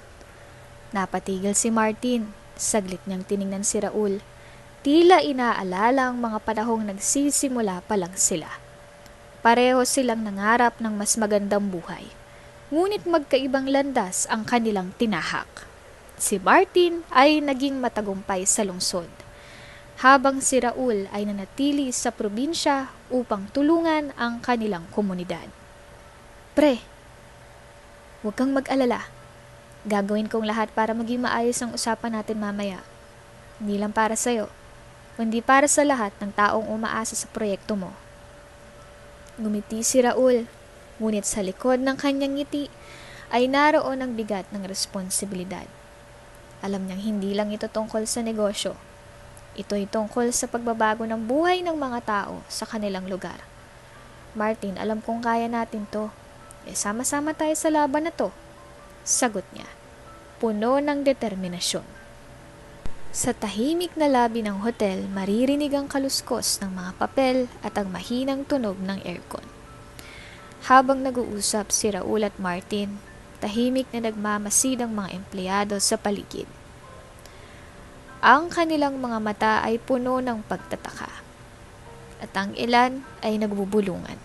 Napatigil si Martin. Saglit niyang tiningnan si Raul. Tila inaalala ang mga panahong nagsisimula pa lang sila. Pareho silang nangarap ng mas magandang buhay. Ngunit magkaibang landas ang kanilang tinahak. Si Martin ay naging matagumpay sa lungsod, habang si Raul ay nanatili sa probinsya upang tulungan ang kanilang komunidad. Pre, huwag kang mag-alala. Gagawin kong lahat para maging maayos ang usapan natin mamaya. Hindi lang para sa'yo, kundi para sa lahat ng taong umaasa sa proyekto mo. Ngumiti si Raul, ngunit sa likod ng kanyang ngiti ay naroon ang bigat ng responsibilidad. Alam niyang hindi lang ito tungkol sa negosyo. Ito ay tungkol sa pagbabago ng buhay ng mga tao sa kanilang lugar. Martin, alam kong kaya natin to. Sama-sama tayo sa laban na to. Sagot niya, puno ng determinasyon. Sa tahimik na labi ng hotel, maririnig ang kaluskos ng mga papel at ang mahinang tunog ng aircon. Habang nag-uusap si Raul at Martin, tahimik na nagmamasid ang mga empleyado sa paligid. Ang kanilang mga mata ay puno ng pagtataka, at ang ilan ay nagbubulungan.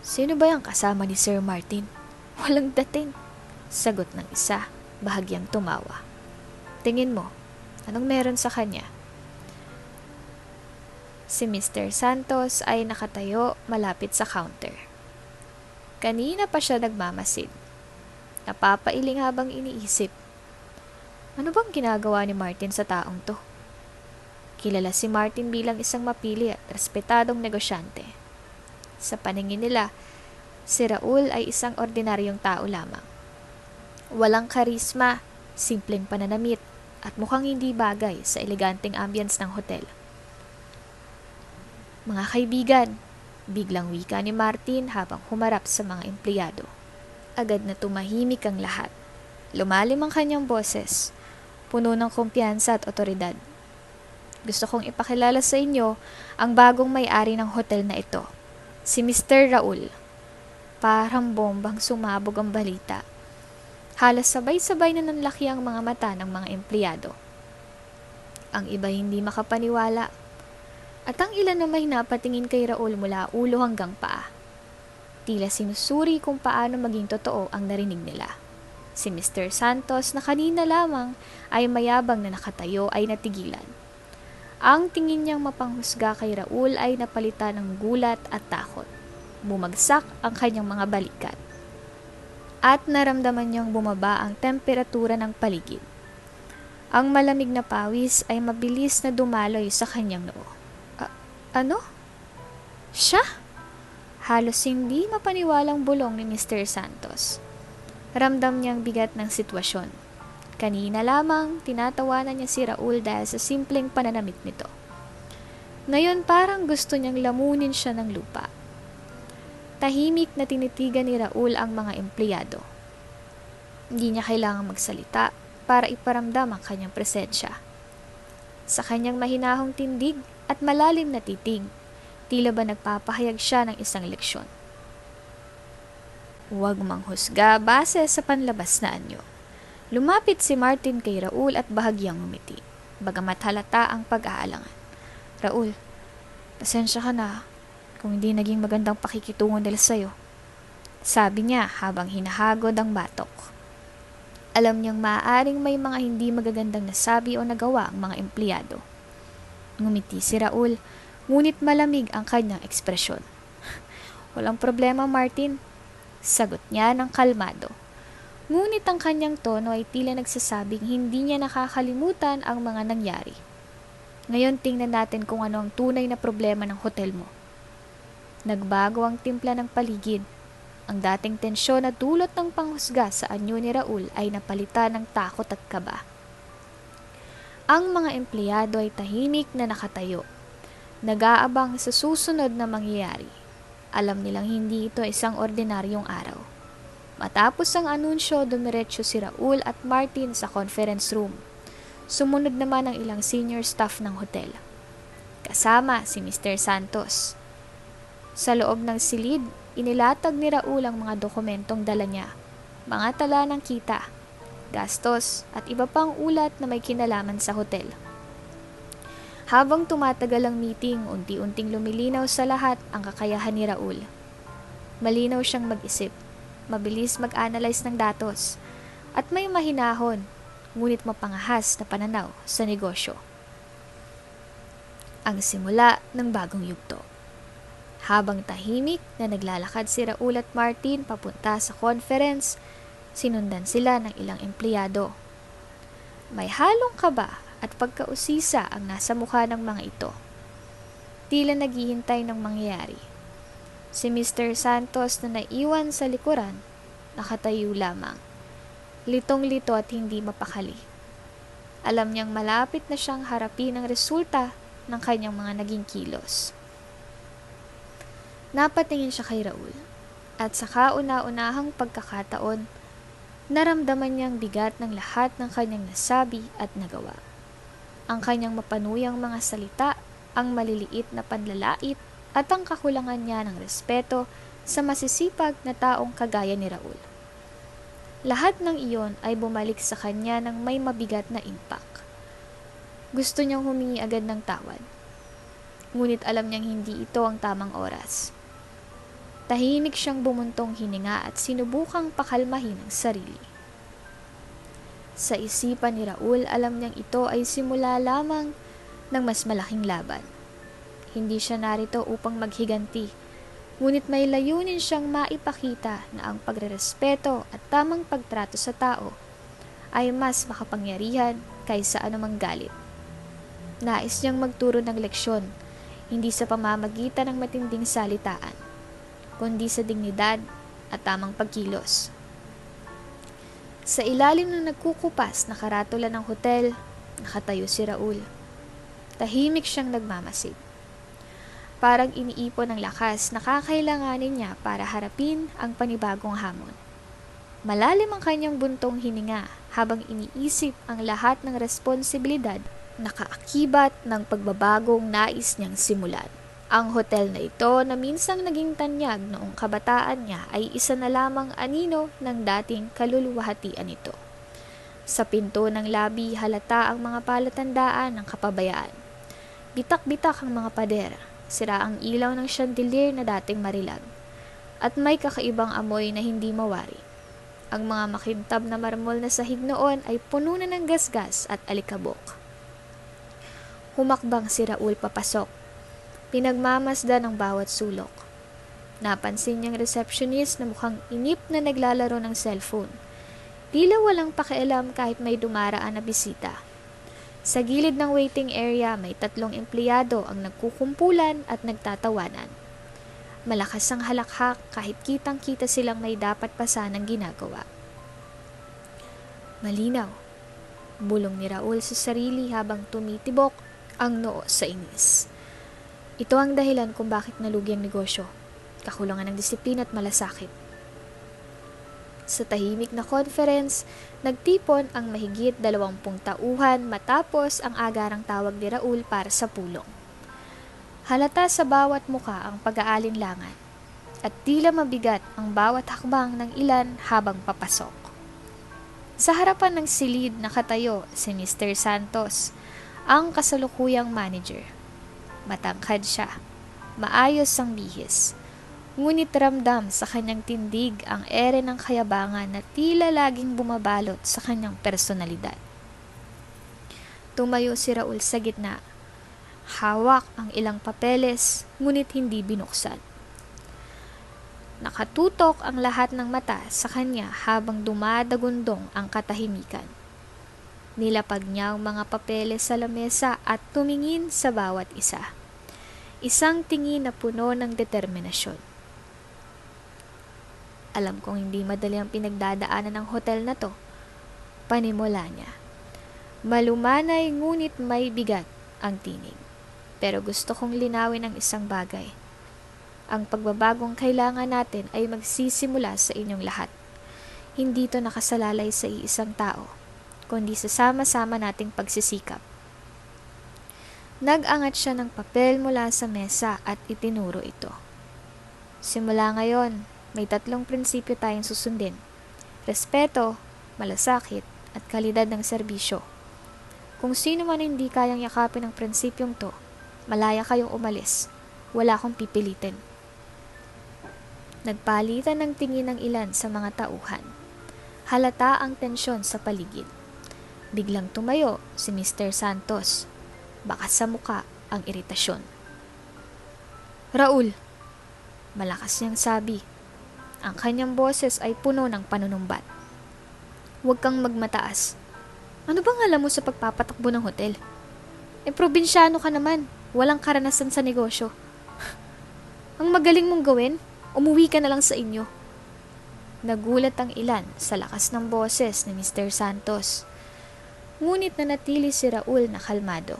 Sino ba yung kasama ni Sir Martin? Walang dating, sagot ng isa, bahagyang tumawa. Tingin mo, anong meron sa kanya? Si Mr. Santos ay nakatayo malapit sa counter. Kanina pa siya nagmamasid. Napapailing habang iniisip. Ano bang ginagawa ni Martin sa taong to? Kilala si Martin bilang isang mapili at respetadong negosyante. Sa paningin nila, si Raul ay isang ordinaryong tao lamang. Walang karisma, simpleng pananamit, at mukhang hindi bagay sa eleganteng ambience ng hotel. Mga kaibigan, biglang wika ni Martin habang humarap sa mga empleyado. Agad na tumahimik ang lahat. Lumalim ang kanyang boses, puno ng kumpiyansa at otoridad. Gusto kong ipakilala sa inyo ang bagong may-ari ng hotel na ito, si Mr. Raul. Parang bombang sumabog ang balita. Halos sabay-sabay na nanlaki ang mga mata ng mga empleyado. Ang iba hindi makapaniwala. At ang ilan naman napatingin kay Raul mula ulo hanggang paa. Tila sinusuri kung paano maging totoo ang narinig nila. Si Mr. Santos na kanina lamang ay mayabang na nakatayo ay natigilan. Ang tingin niyang mapanghusga kay Raul ay napalitan ng gulat at takot. Bumagsak ang kanyang mga balikat. At naramdaman niyang bumaba ang temperatura ng paligid. Ang malamig na pawis ay mabilis na dumaloy sa kanyang noo. Ano? Siya? Halos hindi mapaniwalang bulong ni Mr. Santos. Ramdam niyang bigat ng sitwasyon. Kanina lamang, tinatawanan niya si Raul dahil sa simpleng pananamit nito. Ngayon parang gusto niyang lamunin siya ng lupa. Tahimik na tinitigan ni Raul ang mga empleyado. Hindi niya kailangang magsalita para iparamdam ang kanyang presensya. Sa kanyang mahinahong tindig at malalim na titig, tila ba nagpapahayag siya ng isang leksyon. Huwag manghusga base sa panlabas na anyo. Lumapit si Martin kay Raul at bahagyang ngumiti, bagamat halata ang pag-aalangan. Raul, pasensya ka na kung hindi naging magandang pakikitungo nila sa'yo. Sabi niya habang hinahagod ang batok. Alam niyang maaaring may mga hindi magagandang nasabi o nagawa ang mga empleyado. Ngumiti si Raul, ngunit malamig ang kanyang ekspresyon. Walang problema, Martin. Sagot niya ng kalmado. Ngunit ang kanyang tono ay tila nagsasabing hindi niya nakakalimutan ang mga nangyari. Ngayon tingnan natin kung ano ang tunay na problema ng hotel mo. Nagbago ang timpla ng paligid. Ang dating tensyon na dulot ng panghusga sa anyo ni Raul ay napalitan ng takot at kaba. Ang mga empleyado ay tahimik na nakatayo. Nag-aabang sa susunod na mangyayari. Alam nilang hindi ito isang ordinaryong araw. Matapos ang anunsyo, dumiretso si Raul at Martin sa conference room. Sumunod naman ang ilang senior staff ng hotel. Kasama si Mr. Santos. Sa loob ng silid, inilatag ni Raul ang mga dokumentong dala niya, mga tala ng kita, gastos at iba pang ulat na may kinalaman sa hotel. Habang tumatagal ang meeting, unti-unting lumilinaw sa lahat ang kakayahan ni Raul. Malinaw siyang mag-isip, mabilis mag-analyze ng datos, at may mahinahon, ngunit mapangahas na pananaw sa negosyo. Ang simula ng bagong yugto. Habang tahimik na naglalakad si Raul at Martin papunta sa conference, sinundan sila ng ilang empleyado. May halong kaba at pagkausisa ang nasa mukha ng mga ito. Tila naghihintay ng mangyayari. Si Mr. Santos na naiwan sa likuran, nakatayo lamang. Litong-lito at hindi mapakali. Alam niyang malapit na siyang harapin ang resulta ng kanyang mga naging kilos. Napatingin siya kay Raul, at sa kauna-unahang pagkakataon, naramdaman niyang bigat ng lahat ng kanyang nasabi at nagawa. Ang kanyang mapanuyang mga salita, ang maliliit na panlalait, at ang kakulangan niya ng respeto sa masisipag na taong kagaya ni Raul. Lahat ng iyon ay bumalik sa kanya ng may mabigat na impact. Gusto niyang humingi agad ng tawad. Ngunit alam niyang hindi ito ang tamang oras. Tahimik siyang bumuntong hininga at sinubukang pakalmahin ang sarili. Sa isipan ni Raul, alam niyang ito ay simula lamang ng mas malaking laban. Hindi siya narito upang maghiganti, ngunit may layunin siyang maipakita na ang pagrerespeto at tamang pagtrato sa tao ay mas makapangyarihan kaysa anumang galit. Nais niyang magturo ng leksyon, hindi sa pamamagitan ng matinding salitaan, kundi sa dignidad at tamang pagkilos. Sa ilalim ng nagkukupas na karatula ng hotel, nakatayo si Raul. Tahimik siyang nagmamasid. Parang iniipon ng lakas na kakailanganin niya para harapin ang panibagong hamon. Malalim ang kanyang buntong hininga habang iniisip ang lahat ng responsibilidad na kaakibat ng pagbabagong nais niyang simulan. Ang hotel na ito na minsang naging tanyag noong kabataan niya ay isa na lamang anino ng dating kaluluwahatian nito. Sa pinto ng labi halata ang mga palatandaan ng kapabayaan. Bitak-bitak ang mga pader, sira ang ilaw ng chandelier na dating marilag, at may kakaibang amoy na hindi mawari. Ang mga makintab na marmol na sahig noon ay puno na ng gasgas at alikabok. Humakbang si Raul papasok. Pinagmamasdan ang bawat sulok. Napansin niyang receptionist na mukhang inip na naglalaro ng cellphone. Tila walang pakialam kahit may dumaraan na bisita. Sa gilid ng waiting area may 3 empleyado ang nagkukumpulan at nagtatawanan. Malakas ang halakhak kahit kitang-kita silang may dapat pa sanang ginagawa. Malinaw, bulong ni Raul sa sarili habang tumitibok ang noo sa inis. Ito ang dahilan kung bakit nalugi ang negosyo, kakulangan ng disiplina at malasakit. Sa tahimik na conference, nagtipon ang mahigit 20 tauhan matapos ang agarang tawag ni Raul para sa pulong. Halata sa bawat muka ang pag-aalinlangan at tila mabigat ang bawat hakbang ng ilan habang papasok. Sa harapan ng silid nakatayo si Mr. Santos, ang kasalukuyang manager. Matangkad siya, maayos ang bihis, ngunit ramdam sa kanyang tindig ang ere ng kayabangan na tila laging bumabalot sa kanyang personalidad. Tumayo si Raul sa gitna, hawak ang ilang papeles ngunit hindi binuksan. Nakatutok ang lahat ng mata sa kanya habang dumadagundong ang katahimikan. Nilapag niya ang mga papeles sa lamesa at tumingin sa bawat isa. Isang tingin na puno ng determinasyon. Alam kong hindi madali ang pinagdadaanan ng hotel na to. Panimula niya. Malumanay ngunit may bigat ang tinig. Pero gusto kong linawin ang isang bagay. Ang pagbabagong kailangan natin ay magsisimula sa inyong lahat. Hindi to nakasalalay sa iisang tao, kundi sa sama-sama nating pagsisikap. Nag-angat siya ng papel mula sa mesa at itinuro ito. Simula ngayon, may 3 prinsipyo tayong susundin. Respeto, malasakit, at kalidad ng serbisyo. Kung sino man hindi kayang yakapin ang prinsipyong to, malaya kayong umalis. Wala akong pipilitin. Nagpalitan ng tingin ng ilan sa mga tauhan. Halata ang tensyon sa paligid. Biglang tumayo si Mr. Santos. Baka sa muka ang iritasyon. Raul, malakas niyang sabi. Ang kanyang boses ay puno ng panunumbat. Huwag kang magmataas. Ano bang alam mo sa pagpapatakbo ng hotel? Probinsyano ka naman. Walang karanasan sa negosyo. Ang magaling mong gawin, umuwi ka na lang sa inyo. Nagulat ang ilan sa lakas ng boses ni Mr. Santos. Ngunit nanatili si Raul na kalmado.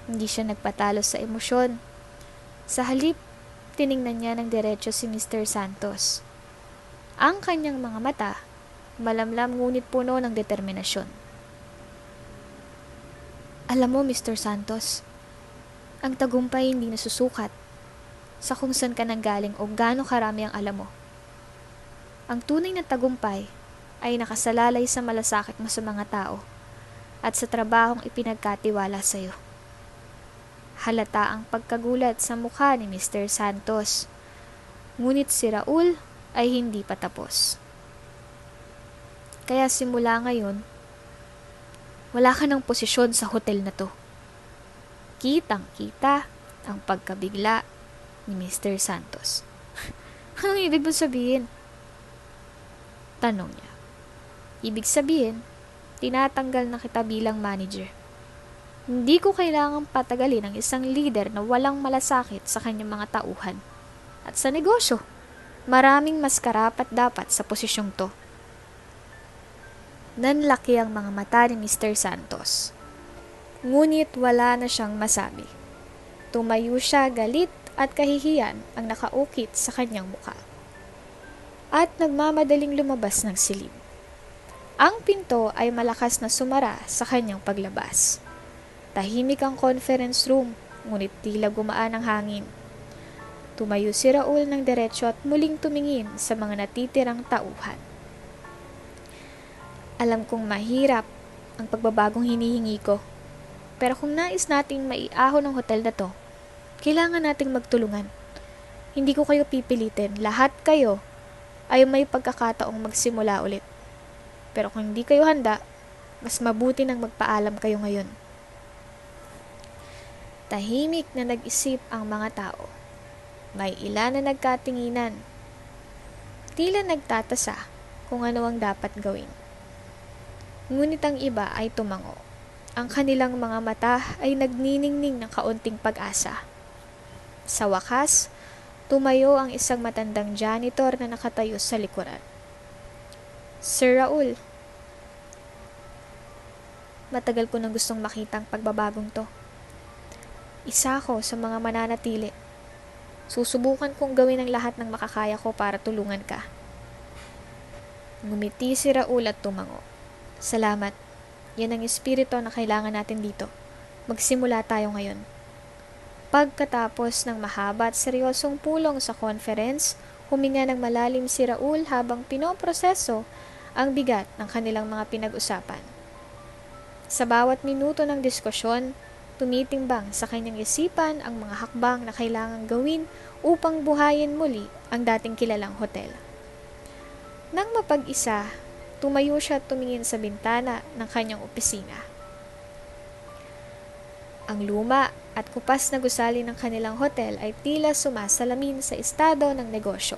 Hindi siya nagpatalo sa emosyon. Sa halip, tiningnan niya ng diretso si Mr. Santos. Ang kanyang mga mata, malamlam ngunit puno ng determinasyon. Alam mo, Mr. Santos, ang tagumpay hindi nasusukat sa kung saan ka nanggaling o gaano karami ang alam mo. Ang tunay na tagumpay ay nakasalalay sa malasakit mo sa mga tao at sa trabahong ipinagkatiwala sa iyo. Halata ang pagkagulat sa mukha ni Mr. Santos. Ngunit si Raul ay hindi pa tapos. Kaya simula ngayon, wala ka ng posisyon sa hotel na to. Kitang-kita ang pagkabigla ni Mr. Santos. Anong ibig mo sabihin? Tanong niya. Ibig sabihin, tinatanggal na kita bilang manager. Hindi ko kailangang patagalin ang isang leader na walang malasakit sa kanyang mga tauhan. At sa negosyo, maraming mas karapat dapat sa posisyong to. Nanlaki ang mga mata ni Mr. Santos. Ngunit wala na siyang masabi. Tumayo siya galit at kahihiyan ang nakaukit sa kanyang muka. At nagmamadaling lumabas ng silid. Ang pinto ay malakas na sumara sa kanyang paglabas. Tahimik ang conference room, ngunit tila gumaan ang hangin. Tumayo si Raul ng diretsyo at muling tumingin sa mga natitirang tauhan. Alam kong mahirap ang pagbabagong hinihingi ko, pero kung nais nating maiahon ang hotel na to, kailangan nating magtulungan. Hindi ko kayo pipilitin, lahat kayo ay may pagkakataong magsimula ulit. Pero kung hindi kayo handa, mas mabuti nang magpaalam kayo ngayon. Tahimik na nag-isip ang mga tao. May ilan na nagkatinginan. Tila nagtatasa kung ano ang dapat gawin. Ngunit ang iba ay tumango. Ang kanilang mga mata ay nagniningning ng kaunting pag-asa. Sa wakas, tumayo ang isang matandang janitor na nakatayo sa likuran. Sir Raul, matagal ko nang gustong makita ang pagbabagong to. Isa ako sa mga mananatili. Susubukan kong gawin ang lahat ng makakaya ko para tulungan ka. Ngumiti si Raul at tumango. Salamat. Yan ang espiritu na kailangan natin dito. Magsimula tayo ngayon. Pagkatapos ng mahaba at seryosong pulong sa conference, huminga ng malalim si Raul habang pinoproseso ang bigat ng kanilang mga pinag-usapan. Sa bawat minuto ng diskusyon, tumitimbang sa kanyang isipan ang mga hakbang na kailangang gawin upang buhayin muli ang dating kilalang hotel. Nang mapag-isa, tumayo siya at tumingin sa bintana ng kanyang opisina. Ang luma at kupas na gusali ng kanilang hotel ay tila sumasalamin sa estado ng negosyo.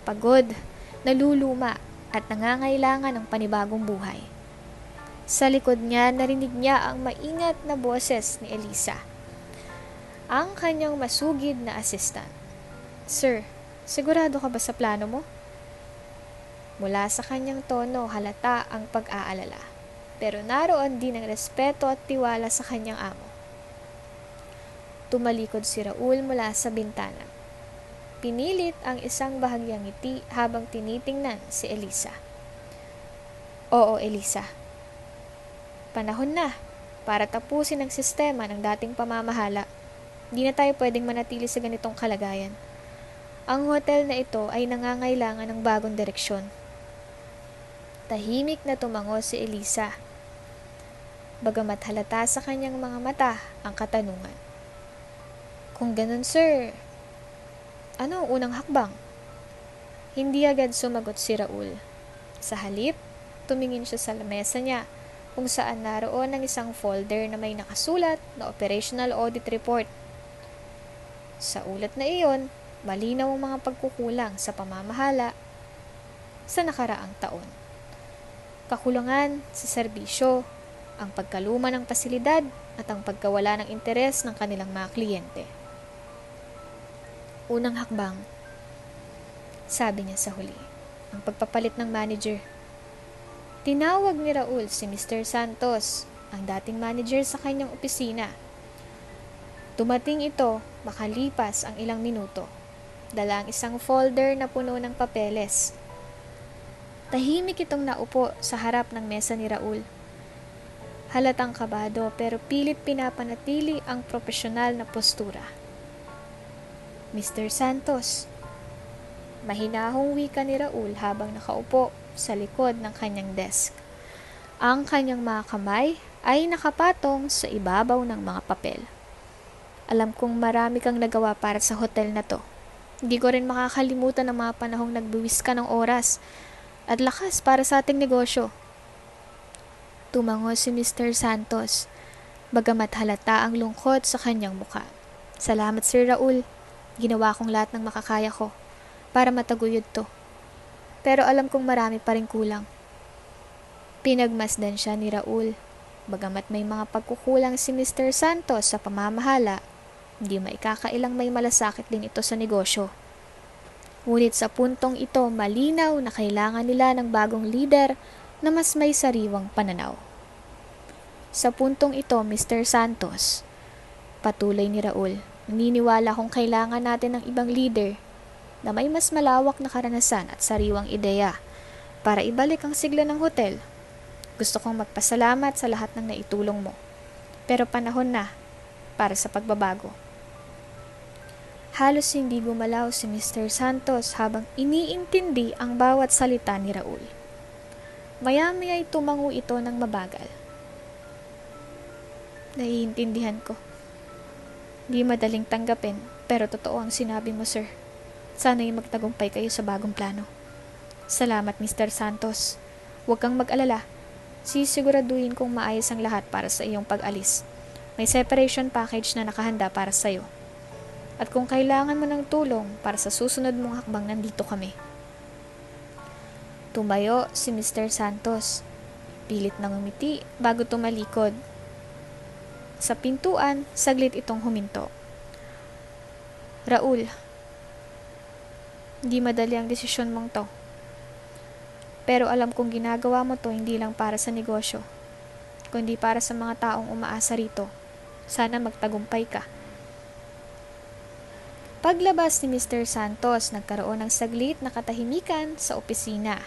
Pagod, naluluma at nangangailangan ng panibagong buhay. Sa likod niya, narinig niya ang maingat na boses ni Elisa, ang kanyang masugid na assistant. Sir, sigurado ka ba sa plano mo? Mula sa kanyang tono, halata ang pag-aalala. Pero naroon din ang respeto at tiwala sa kanyang amo. Tumalikod si Raul mula sa bintana. Pinilit ang isang bahagyang ngiti habang tinitingnan si Elisa. Oo, Elisa. Panahon na para tapusin ang sistema ng dating pamamahala. Di na tayo pwedeng manatili sa ganitong kalagayan. Ang hotel na ito ay nangangailangan ng bagong direksyon. Tahimik na tumango si Elisa. Bagamat halata sa kanyang mga mata ang katanungan. Kung ganun, sir, ano ang unang hakbang? Hindi agad sumagot si Raul. Sa halip, tumingin siya sa lamesa niya kung saan naroon ang isang folder na may nakasulat na Operational Audit Report. Sa ulat na iyon, malinaw ang mga pagkukulang sa pamamahala sa nakaraang taon. Kakulangan sa serbisyo, ang pagkaluma ng pasilidad at ang pagkawala ng interes ng kanilang mga kliyente. Unang hakbang, sabi niya sa huli, ang pagpapalit ng manager. Tinawag ni Raul si Mr. Santos, ang dating manager sa kanyang opisina. Dumating ito makalipas ang ilang minuto. Dala ang isang folder na puno ng papeles. Tahimik itong naupo sa harap ng mesa ni Raul. Halatang kabado pero pilit pinapanatili ang propesyonal na postura. Mr. Santos, mahinahong wika ni Raul habang nakaupo sa likod ng kanyang desk. Ang kanyang mga kamay ay nakapatong sa ibabaw ng mga papel. Alam kong marami kang nagawa para sa hotel na to. Hindi ko rin makakalimutan ang mga panahong nagbuwis ka ng oras at lakas para sa ating negosyo. Tumango si Mr. Santos, bagamat halata ang lungkot sa kanyang muka. Salamat, Sir Raul. Ginawa kong lahat ng makakaya ko para mataguyod to. Pero alam kong marami pa rin kulang. Pinagmasdan siya ni Raul. Bagamat may mga pagkukulang si Mr. Santos sa pamamahala, hindi maikakailang may malasakit din ito sa negosyo. Ngunit sa puntong ito, malinaw na kailangan nila ng bagong leader na mas may sariwang pananaw. Sa puntong ito, Mr. Santos, patuloy ni Raul, naniniwala kong kailangan natin ng ibang leader na may mas malawak na karanasan at sariwang ideya para ibalik ang sigla ng hotel. Gusto kong magpasalamat sa lahat ng naitulong mo. Pero panahon na para sa pagbabago. Halos hindi gumalaw si Mr. Santos habang iniintindi ang bawat salita ni Raul. Maya-maya ay tumango ito ng mabagal. Naiintindihan ko. Di madaling tanggapin, pero totoo ang sinabi mo, sir. Sana'y magtagumpay kayo sa bagong plano. Salamat, Mr. Santos. Huwag kang mag-alala. Sisiguraduhin kong maayos ang lahat para sa iyong pag-alis. May separation package na nakahanda para sa iyo. At kung kailangan mo ng tulong para sa susunod mong hakbang, nandito kami. Tumayo si Mr. Santos. Pilit na ngumiti bago tumalikod. Sa pintuan, saglit itong huminto. Raul, hindi madali ang desisyon mong to. Pero alam kong ginagawa mo to hindi lang para sa negosyo, kundi para sa mga taong umaasa rito. Sana magtagumpay ka. Paglabas ni Mr. Santos, nagkaroon ng saglit na katahimikan sa opisina.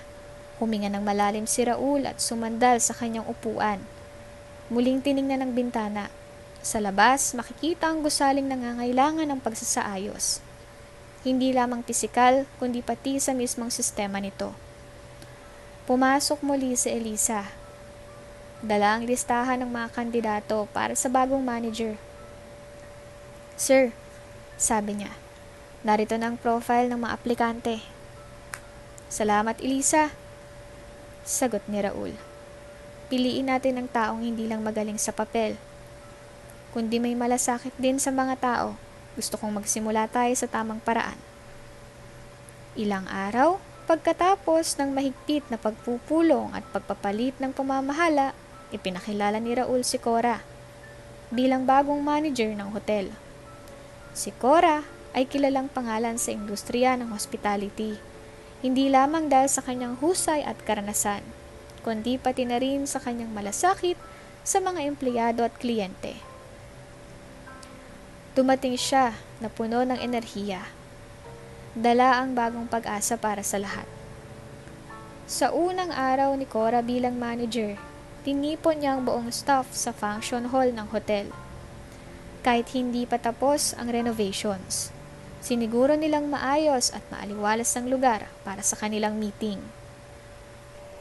Huminga ng malalim si Raul at sumandal sa kanyang upuan. Muling tiningnan ng bintana. Sa labas, makikita ang gusaling nangangailangan ng pagsasaayos. Hindi lamang pisikal, kundi pati sa mismong sistema nito. Pumasok muli si Elisa. Dala ang listahan ng mga kandidato para sa bagong manager. Sir, sabi niya, narito na ang profile ng mga aplikante. Salamat, Elisa, sagot ni Raul. Piliin natin ang taong hindi lang magaling sa papel, kundi may malasakit din sa mga tao. Gusto kong magsimula tayo sa tamang paraan. Ilang araw, pagkatapos ng mahigpit na pagpupulong at pagpapalit ng pamamahala, ipinakilala ni Raul si Cora bilang bagong manager ng hotel. Si Cora ay kilalang pangalan sa industriya ng hospitality, hindi lamang dahil sa kanyang husay at karanasan, kundi pati na rin sa kanyang malasakit sa mga empleyado at kliyente. Dumating siya na puno ng enerhiya. Dala ang bagong pag-asa para sa lahat. Sa unang araw ni Cora bilang manager, tinipon niya ang buong staff sa function hall ng hotel. Kahit hindi pa tapos ang renovations, siniguro nilang maayos at maaliwalas ang lugar para sa kanilang meeting.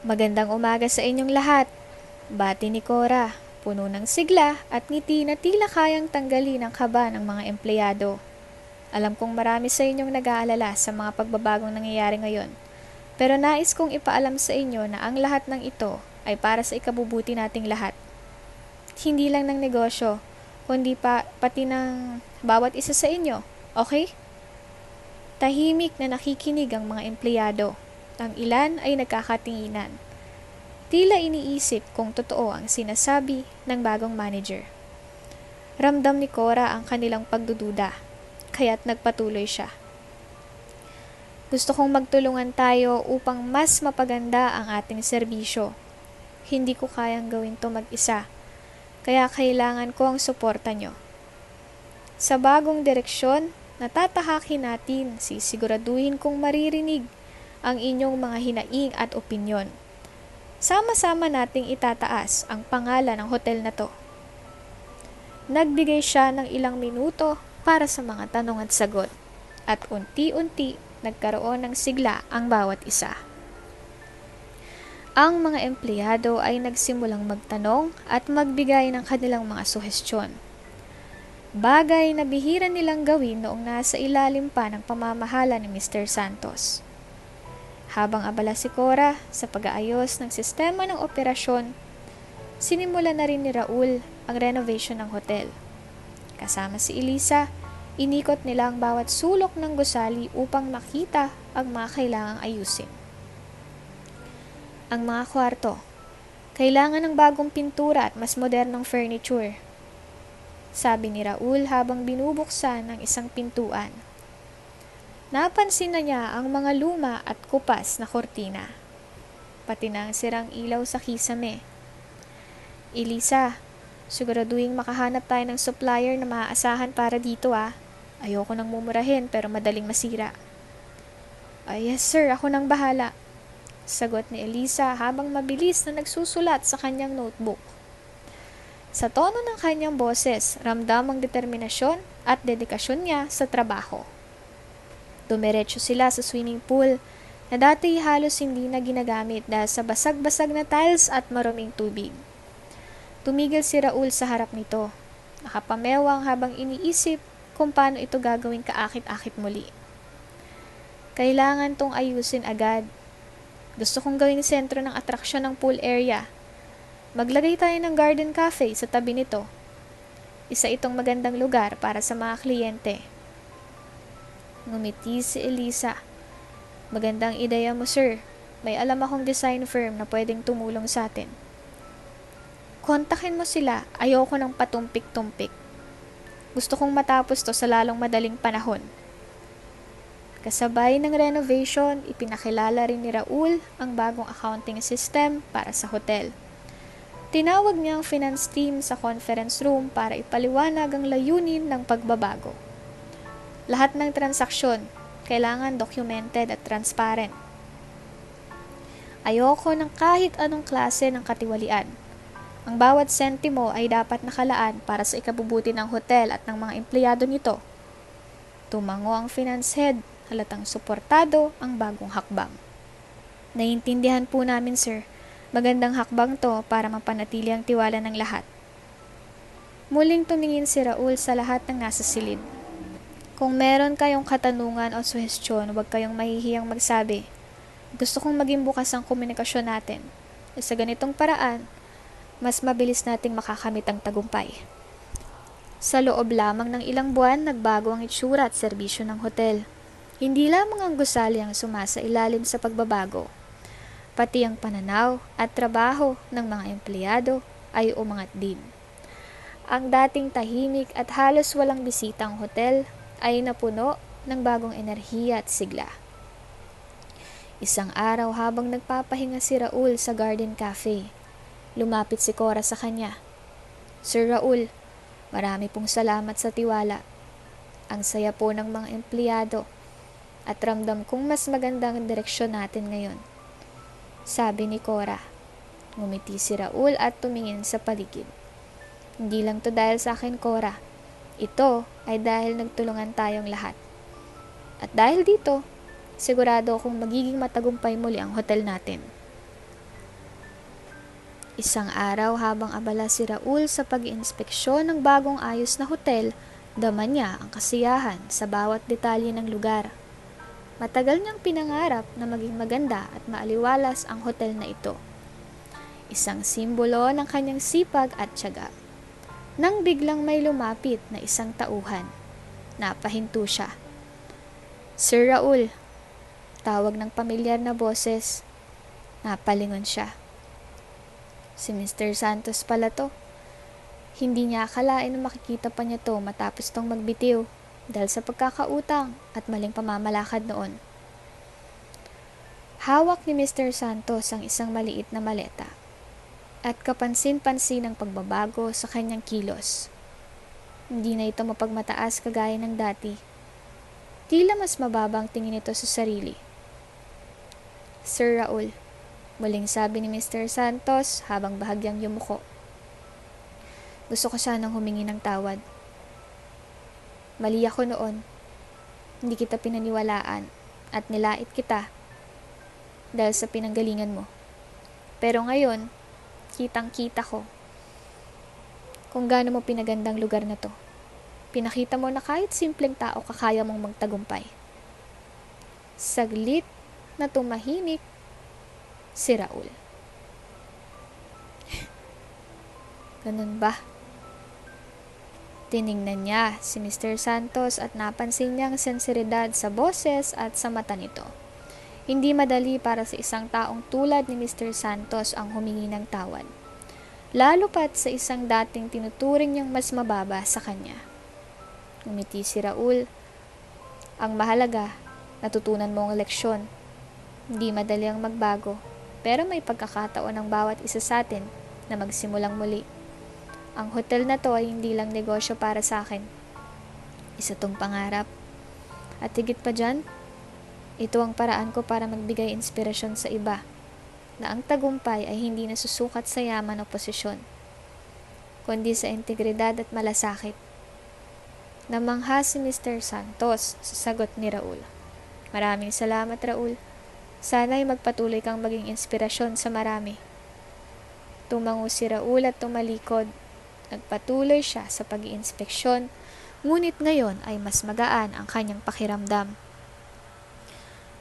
Magandang umaga sa inyong lahat, bati ni Cora, puno ng sigla at ngiti na tila kayang tanggalin ang kaba ng mga empleyado. Alam kong marami sa inyong nag-aalala sa mga pagbabagong nangyayari ngayon, pero nais kong ipaalam sa inyo na ang lahat ng ito ay para sa ikabubuti nating lahat. Hindi lang ng negosyo, kundi pati ng bawat isa sa inyo, okay? Tahimik na nakikinig ang mga empleyado. Ang ilan ay nagkakatinginan. Tila iniisip kung totoo ang sinasabi ng bagong manager. Ramdam ni Cora ang kanilang pagdududa, kaya't nagpatuloy siya. Gusto kong magtulungan tayo upang mas mapaganda ang ating serbisyo. Hindi ko kayang gawin to mag-isa, kaya kailangan ko ang suporta nyo. Sa bagong direksyon, natatahakin natin, sisiguraduhin kong maririnig ang inyong mga hinaing at opinyon. Sama-sama nating itataas ang pangalan ng hotel na to. Nagbigay siya ng ilang minuto para sa mga tanong at sagot, at unti-unti nagkaroon ng sigla ang bawat isa. Ang mga empleyado ay nagsimulang magtanong at magbigay ng kanilang mga suhestyon. Bagay na bihira nilang gawin noong nasa ilalim pa ng pamamahala ni Mr. Santos. Habang abala si Cora sa pag-aayos ng sistema ng operasyon, sinimula na rin ni Raul ang renovation ng hotel. Kasama si Elisa, inikot nila ang bawat sulok ng gusali upang makita ang mga kailangang ayusin. Ang mga kwarto, kailangan ng bagong pintura at mas modernong furniture, sabi ni Raul habang binubuksan ang isang pintuan. Napansin na niya ang mga luma at kupas na kortina, pati na ang sirang ilaw sa kisame. Elisa, siguraduhin makahanap tayo ng supplier na maaasahan para dito ah. Ayoko nang mumurahin pero madaling masira. Yes sir, ako nang bahala, sagot ni Elisa habang mabilis na nagsusulat sa kanyang notebook. Sa tono ng kanyang boses, ramdam ang determinasyon at dedikasyon niya sa trabaho. Dumiretso sila sa swimming pool na dati halos hindi na ginagamit dahil sa basag-basag na tiles at maruming tubig. Tumigil si Raul sa harap nito, nakapamewang habang iniisip kung paano ito gagawing kaakit-akit muli. Kailangan tong ayusin agad. Gusto kong gawing sentro ng atraksyon ng pool area. Maglagay tayo ng garden cafe sa tabi nito. Isa itong magandang lugar para sa mga kliyente. Ngumiti si Elisa. Magandang ideya mo, sir. May alam akong design firm na pwedeng tumulong sa atin. Kontakin mo sila. Ayoko ng patumpik-tumpik. Gusto kong matapos to sa lalong madaling panahon. Kasabay ng renovation, ipinakilala rin ni Raul ang bagong accounting system para sa hotel. Tinawag niya ang finance team sa conference room para ipaliwanag ang layunin ng pagbabago. Lahat ng transaksyon kailangan documented at transparent. Ayoko ng kahit anong klase ng katiwalian. Ang bawat sentimo ay dapat nakalaan para sa ikabubuti ng hotel at ng mga empleyado nito. Tumango ang finance head, halatang suportado ang bagong hakbang. Naiintindihan po namin, sir. Magandang hakbang to para mapanatili ang tiwala ng lahat. Muling tumingin si Raul sa lahat ng nasa silid. Kung meron kayong katanungan o suhestyon, huwag kayong mahihiyang magsabi. Gusto kong maging bukas ang komunikasyon natin. Sa ganitong paraan, mas mabilis nating makakamit ang tagumpay. Sa loob lamang ng ilang buwan, nagbago ang itsura at serbisyo ng hotel. Hindi lamang ang gusali ang sumasa ilalim sa pagbabago. Pati ang pananaw at trabaho ng mga empleyado ay umangat din. Ang dating tahimik at halos walang bisitang hotel ay napuno ng bagong enerhiya at sigla. Isang araw habang nagpapahinga si Raul sa garden cafe, lumapit si Cora sa kanya. Sir Raul, marami pong salamat sa tiwala. Ang saya po ng mga empleyado at ramdam kong mas magandang direksyon natin ngayon. Sabi ni Cora. Ngumiti si Raul at tumingin sa paligid. Hindi lang to dahil sa akin, Cora. Ito ay dahil nagtulungan tayong lahat. At dahil dito, sigurado akong magiging matagumpay muli ang hotel natin. Isang araw habang abala si Raul sa pag-iinspeksyon ng bagong ayos na hotel, dama niya ang kasiyahan sa bawat detalye ng lugar. Matagal niyang pinangarap na maging maganda at maaliwalas ang hotel na ito. Isang simbolo ng kanyang sipag at tiyaga. Nang biglang may lumapit na isang tauhan, napahinto siya. Sir Raul, tawag ng pamilyar na boses. Napalingon siya. Si Mr. Santos pala to. Hindi niya akalain na makikita pa niya to matapos tong magbitiw dahil sa pagkakautang at maling pamamalakad noon. Hawak ni Mr. Santos ang isang maliit na maleta at kapansin-pansin ang pagbabago sa kanyang kilos. Hindi na ito mapagmataas kagaya ng dati. Tila mas mababang tingin ito sa sarili. Sir Raul, muling sabi ni Mr. Santos habang bahagyang yumuko. Gusto ko sanang humingi ng tawad. Mali ako noon. Hindi kita pinaniwalaan at nilait kita dahil sa pinanggalingan mo. Pero ngayon, kitang-kita ko kung gaano mo pinagandang lugar na to. Pinakita mo na kahit simpleng tao kakaya mong magtagumpay. Saglit na tumahimik si Raul. Ganun ba? Tiningnan niya si Mr. Santos at napansin niya ang sensiridad sa boses at sa mata nito. Hindi madali para sa isang taong tulad ni Mr. Santos ang humingi ng tawad. Lalo pat sa isang dating tinuturing niyang mas mababa sa kanya. Ngumiti si Raul. Ang mahalaga, natutunan mo ang leksyon. Hindi madali ang magbago, pero may pagkakataon ng bawat isa sa atin na magsimulang muli. Ang hotel na to ay hindi lang negosyo para sa akin. Isa tong pangarap. At higit pa dyan, ito ang paraan ko para magbigay inspirasyon sa iba na ang tagumpay ay hindi nasusukat sa yaman o posisyon, kundi sa integridad at malasakit. Namangha si Mr. Santos sa sagot ni Raul. Maraming salamat, Raul. Sana'y magpatuloy kang maging inspirasyon sa marami. Tumango si Raul at tumalikod. Nagpatuloy siya sa pag-iinspeksyon, ngunit ngayon ay mas magaan ang kanyang pakiramdam.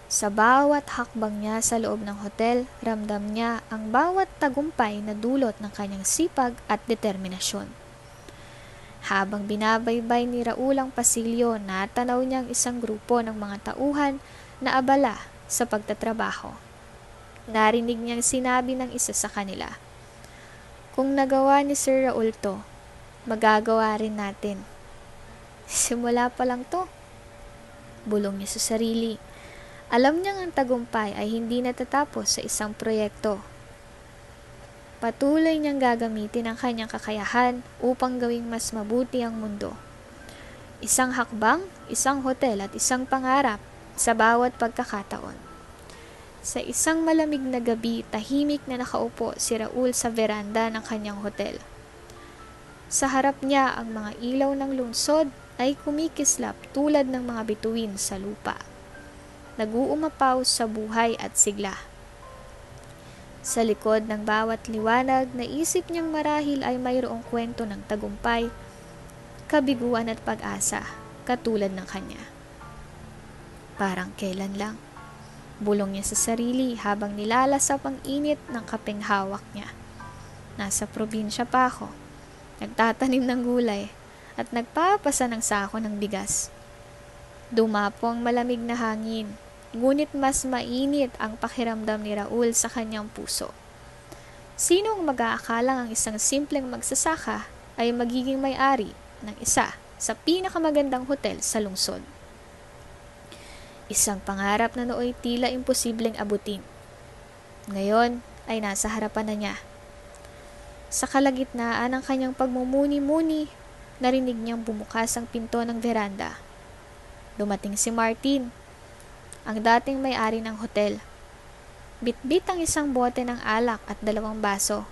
Sa bawat hakbang niya sa loob ng hotel, ramdam niya ang bawat tagumpay na dulot ng kanyang sipag at determinasyon. Habang binabaybay ni Raul ang pasilyo, natanaw niya ang isang grupo ng mga tauhan na abala sa pagtatrabaho. Narinig niyang sinabi ng isa sa kanila, "Kung nagawa ni Sir Raul to, magagawa rin natin." Simula pa lang to. Bulong niya sa sarili. Alam niyang ang tagumpay ay hindi natatapos sa isang proyekto. Patuloy niyang gagamitin ang kanyang kakayahan upang gawing mas mabuti ang mundo. Isang hakbang, isang hotel at isang pangarap sa bawat pagkakataon. Sa isang malamig na gabi, tahimik na nakaupo si Raul sa veranda ng kanyang hotel. Sa harap niya, ang mga ilaw ng lungsod ay kumikislap tulad ng mga bituin sa lupa. Nag-uumapaw sa buhay at sigla. Sa likod ng bawat liwanag, naisip niyang marahil ay mayroong kwento ng tagumpay, kabiguan at pag-asa, katulad ng kanya. Parang kailan lang. Bulong niya sa sarili habang nilalasap ang init ng kapeng hawak niya. Nasa probinsya pa ako, nagtatanim ng gulay at nagpapasa ng sako ng bigas. Dumapo ang malamig na hangin, ngunit mas mainit ang pakiramdam ni Raul sa kanyang puso. Sino ang mag-aakalang ang isang simpleng magsasaka ay magiging may-ari ng isa sa pinakamagandang hotel sa lungsod? Isang pangarap na nooy tila imposibleng abutin. Ngayon ay nasa harapan na niya. Sa kalagitnaan ng kanyang pagmumuni-muni, narinig niyang bumukas ang pinto ng veranda. Dumating si Martin, ang dating may-ari ng hotel. Bitbit ang isang bote ng alak at 2 baso.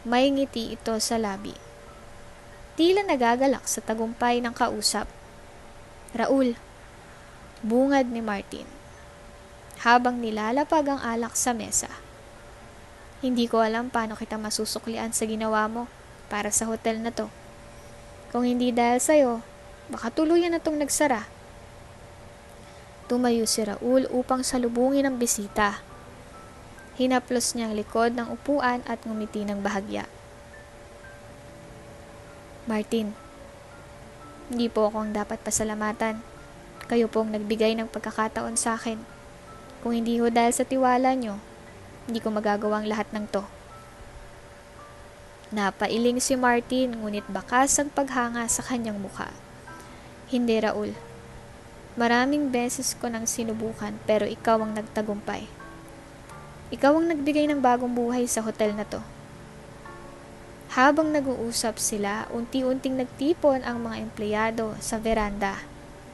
May ngiti ito sa labi. Tila nagagalak sa tagumpay ng kausap. "Raul," bungad ni Martin, habang nilalapag ang alak sa mesa. "Hindi ko alam paano kita masusuklian sa ginawa mo para sa hotel na to. Kung hindi dahil sa'yo, baka tuluyan na tong nagsara." Tumayo si Raul upang salubungin ang bisita. Hinaplos niya ang likod ng upuan at ngumiti ng bahagya. "Martin, hindi po ako ang dapat pasalamatan. Kayo pong nagbigay ng pagkakataon sa akin. Kung hindi ho dahil sa tiwala nyo, hindi ko magagawang lahat ng to." Napailing si Martin, ngunit bakas ang paghanga sa kanyang mukha. "Hindi, Raul. Maraming beses ko nang sinubukan pero ikaw ang nagtagumpay. Ikaw ang nagbigay ng bagong buhay sa hotel na to." Habang nag-uusap sila, unti-unting nagtipon ang mga empleyado sa veranda.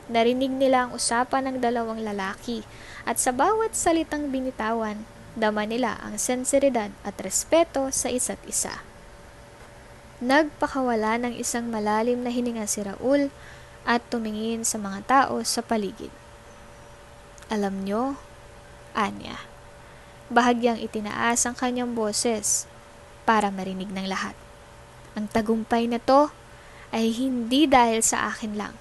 Narinig nila ang usapan ng 2 lalaki at sa bawat salitang binitawan, dama nila ang senseridad at respeto sa isa't isa. Nagpakawala ng isang malalim na hininga si Raul at tumingin sa mga tao sa paligid. "Alam nyo," anya, bahagyang itinaas ang kanyang boses para marinig ng lahat. "Ang tagumpay na to ay hindi dahil sa akin lang.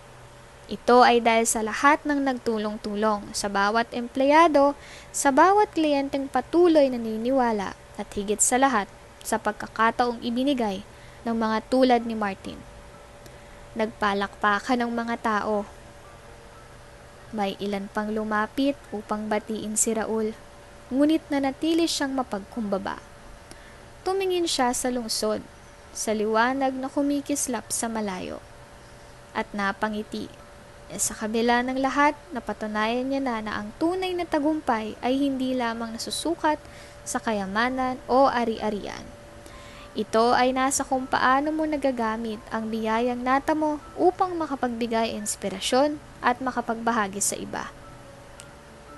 Ito ay dahil sa lahat ng nagtulong-tulong, sa bawat empleyado, sa bawat kliyenteng patuloy na naniniwala, at higit sa lahat, sa pagkakataong ibinigay ng mga tulad ni Martin." Nagpalakpakan ng mga tao. May ilan pang lumapit upang batiin si Raul, ngunit nanatili siyang mapagkumbaba. Tumingin siya sa lungsod, sa liwanag na kumikislap sa malayo, at napangiti. Sa kabila ng lahat, napatunayan niya na ang tunay na tagumpay ay hindi lamang nasusukat sa kayamanan o ari-arian. Ito ay nasa kung paano mo nagagamit ang biyayang natamo upang makapagbigay inspirasyon at makapagbahagi sa iba.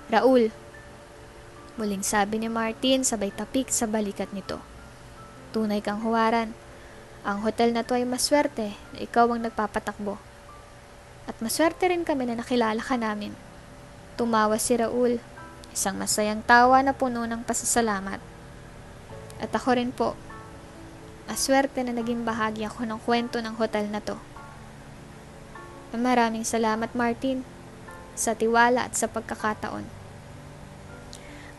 "Raul," muling sabi ni Martin sabay tapik sa balikat nito. "Tunay kang huwaran. Ang hotel na to ay maswerte na ikaw ang nagpapatakbo. At maswerte rin kami na nakilala ka namin. Tumawa si Raul, isang masayang tawa na puno ng pasasalamat. At ako rin po, maswerte na naging bahagi ako ng kwento ng hotel na to. Maraming salamat, Martin, sa tiwala at sa pagkakataon.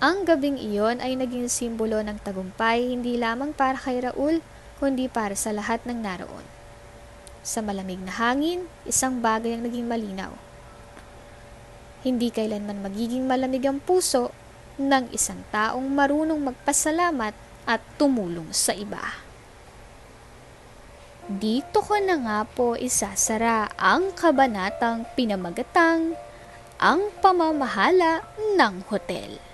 Ang gabing iyon ay naging simbolo ng tagumpay hindi lamang para kay Raul, kundi para sa lahat ng naroon. Sa malamig na hangin, isang bagay ang naging malinaw. Hindi kailanman magiging malamig ang puso ng isang taong marunong magpasalamat at tumulong sa iba. Dito ko na nga po isasara ang kabanatang pinamagatang ang pamamahala ng hotel.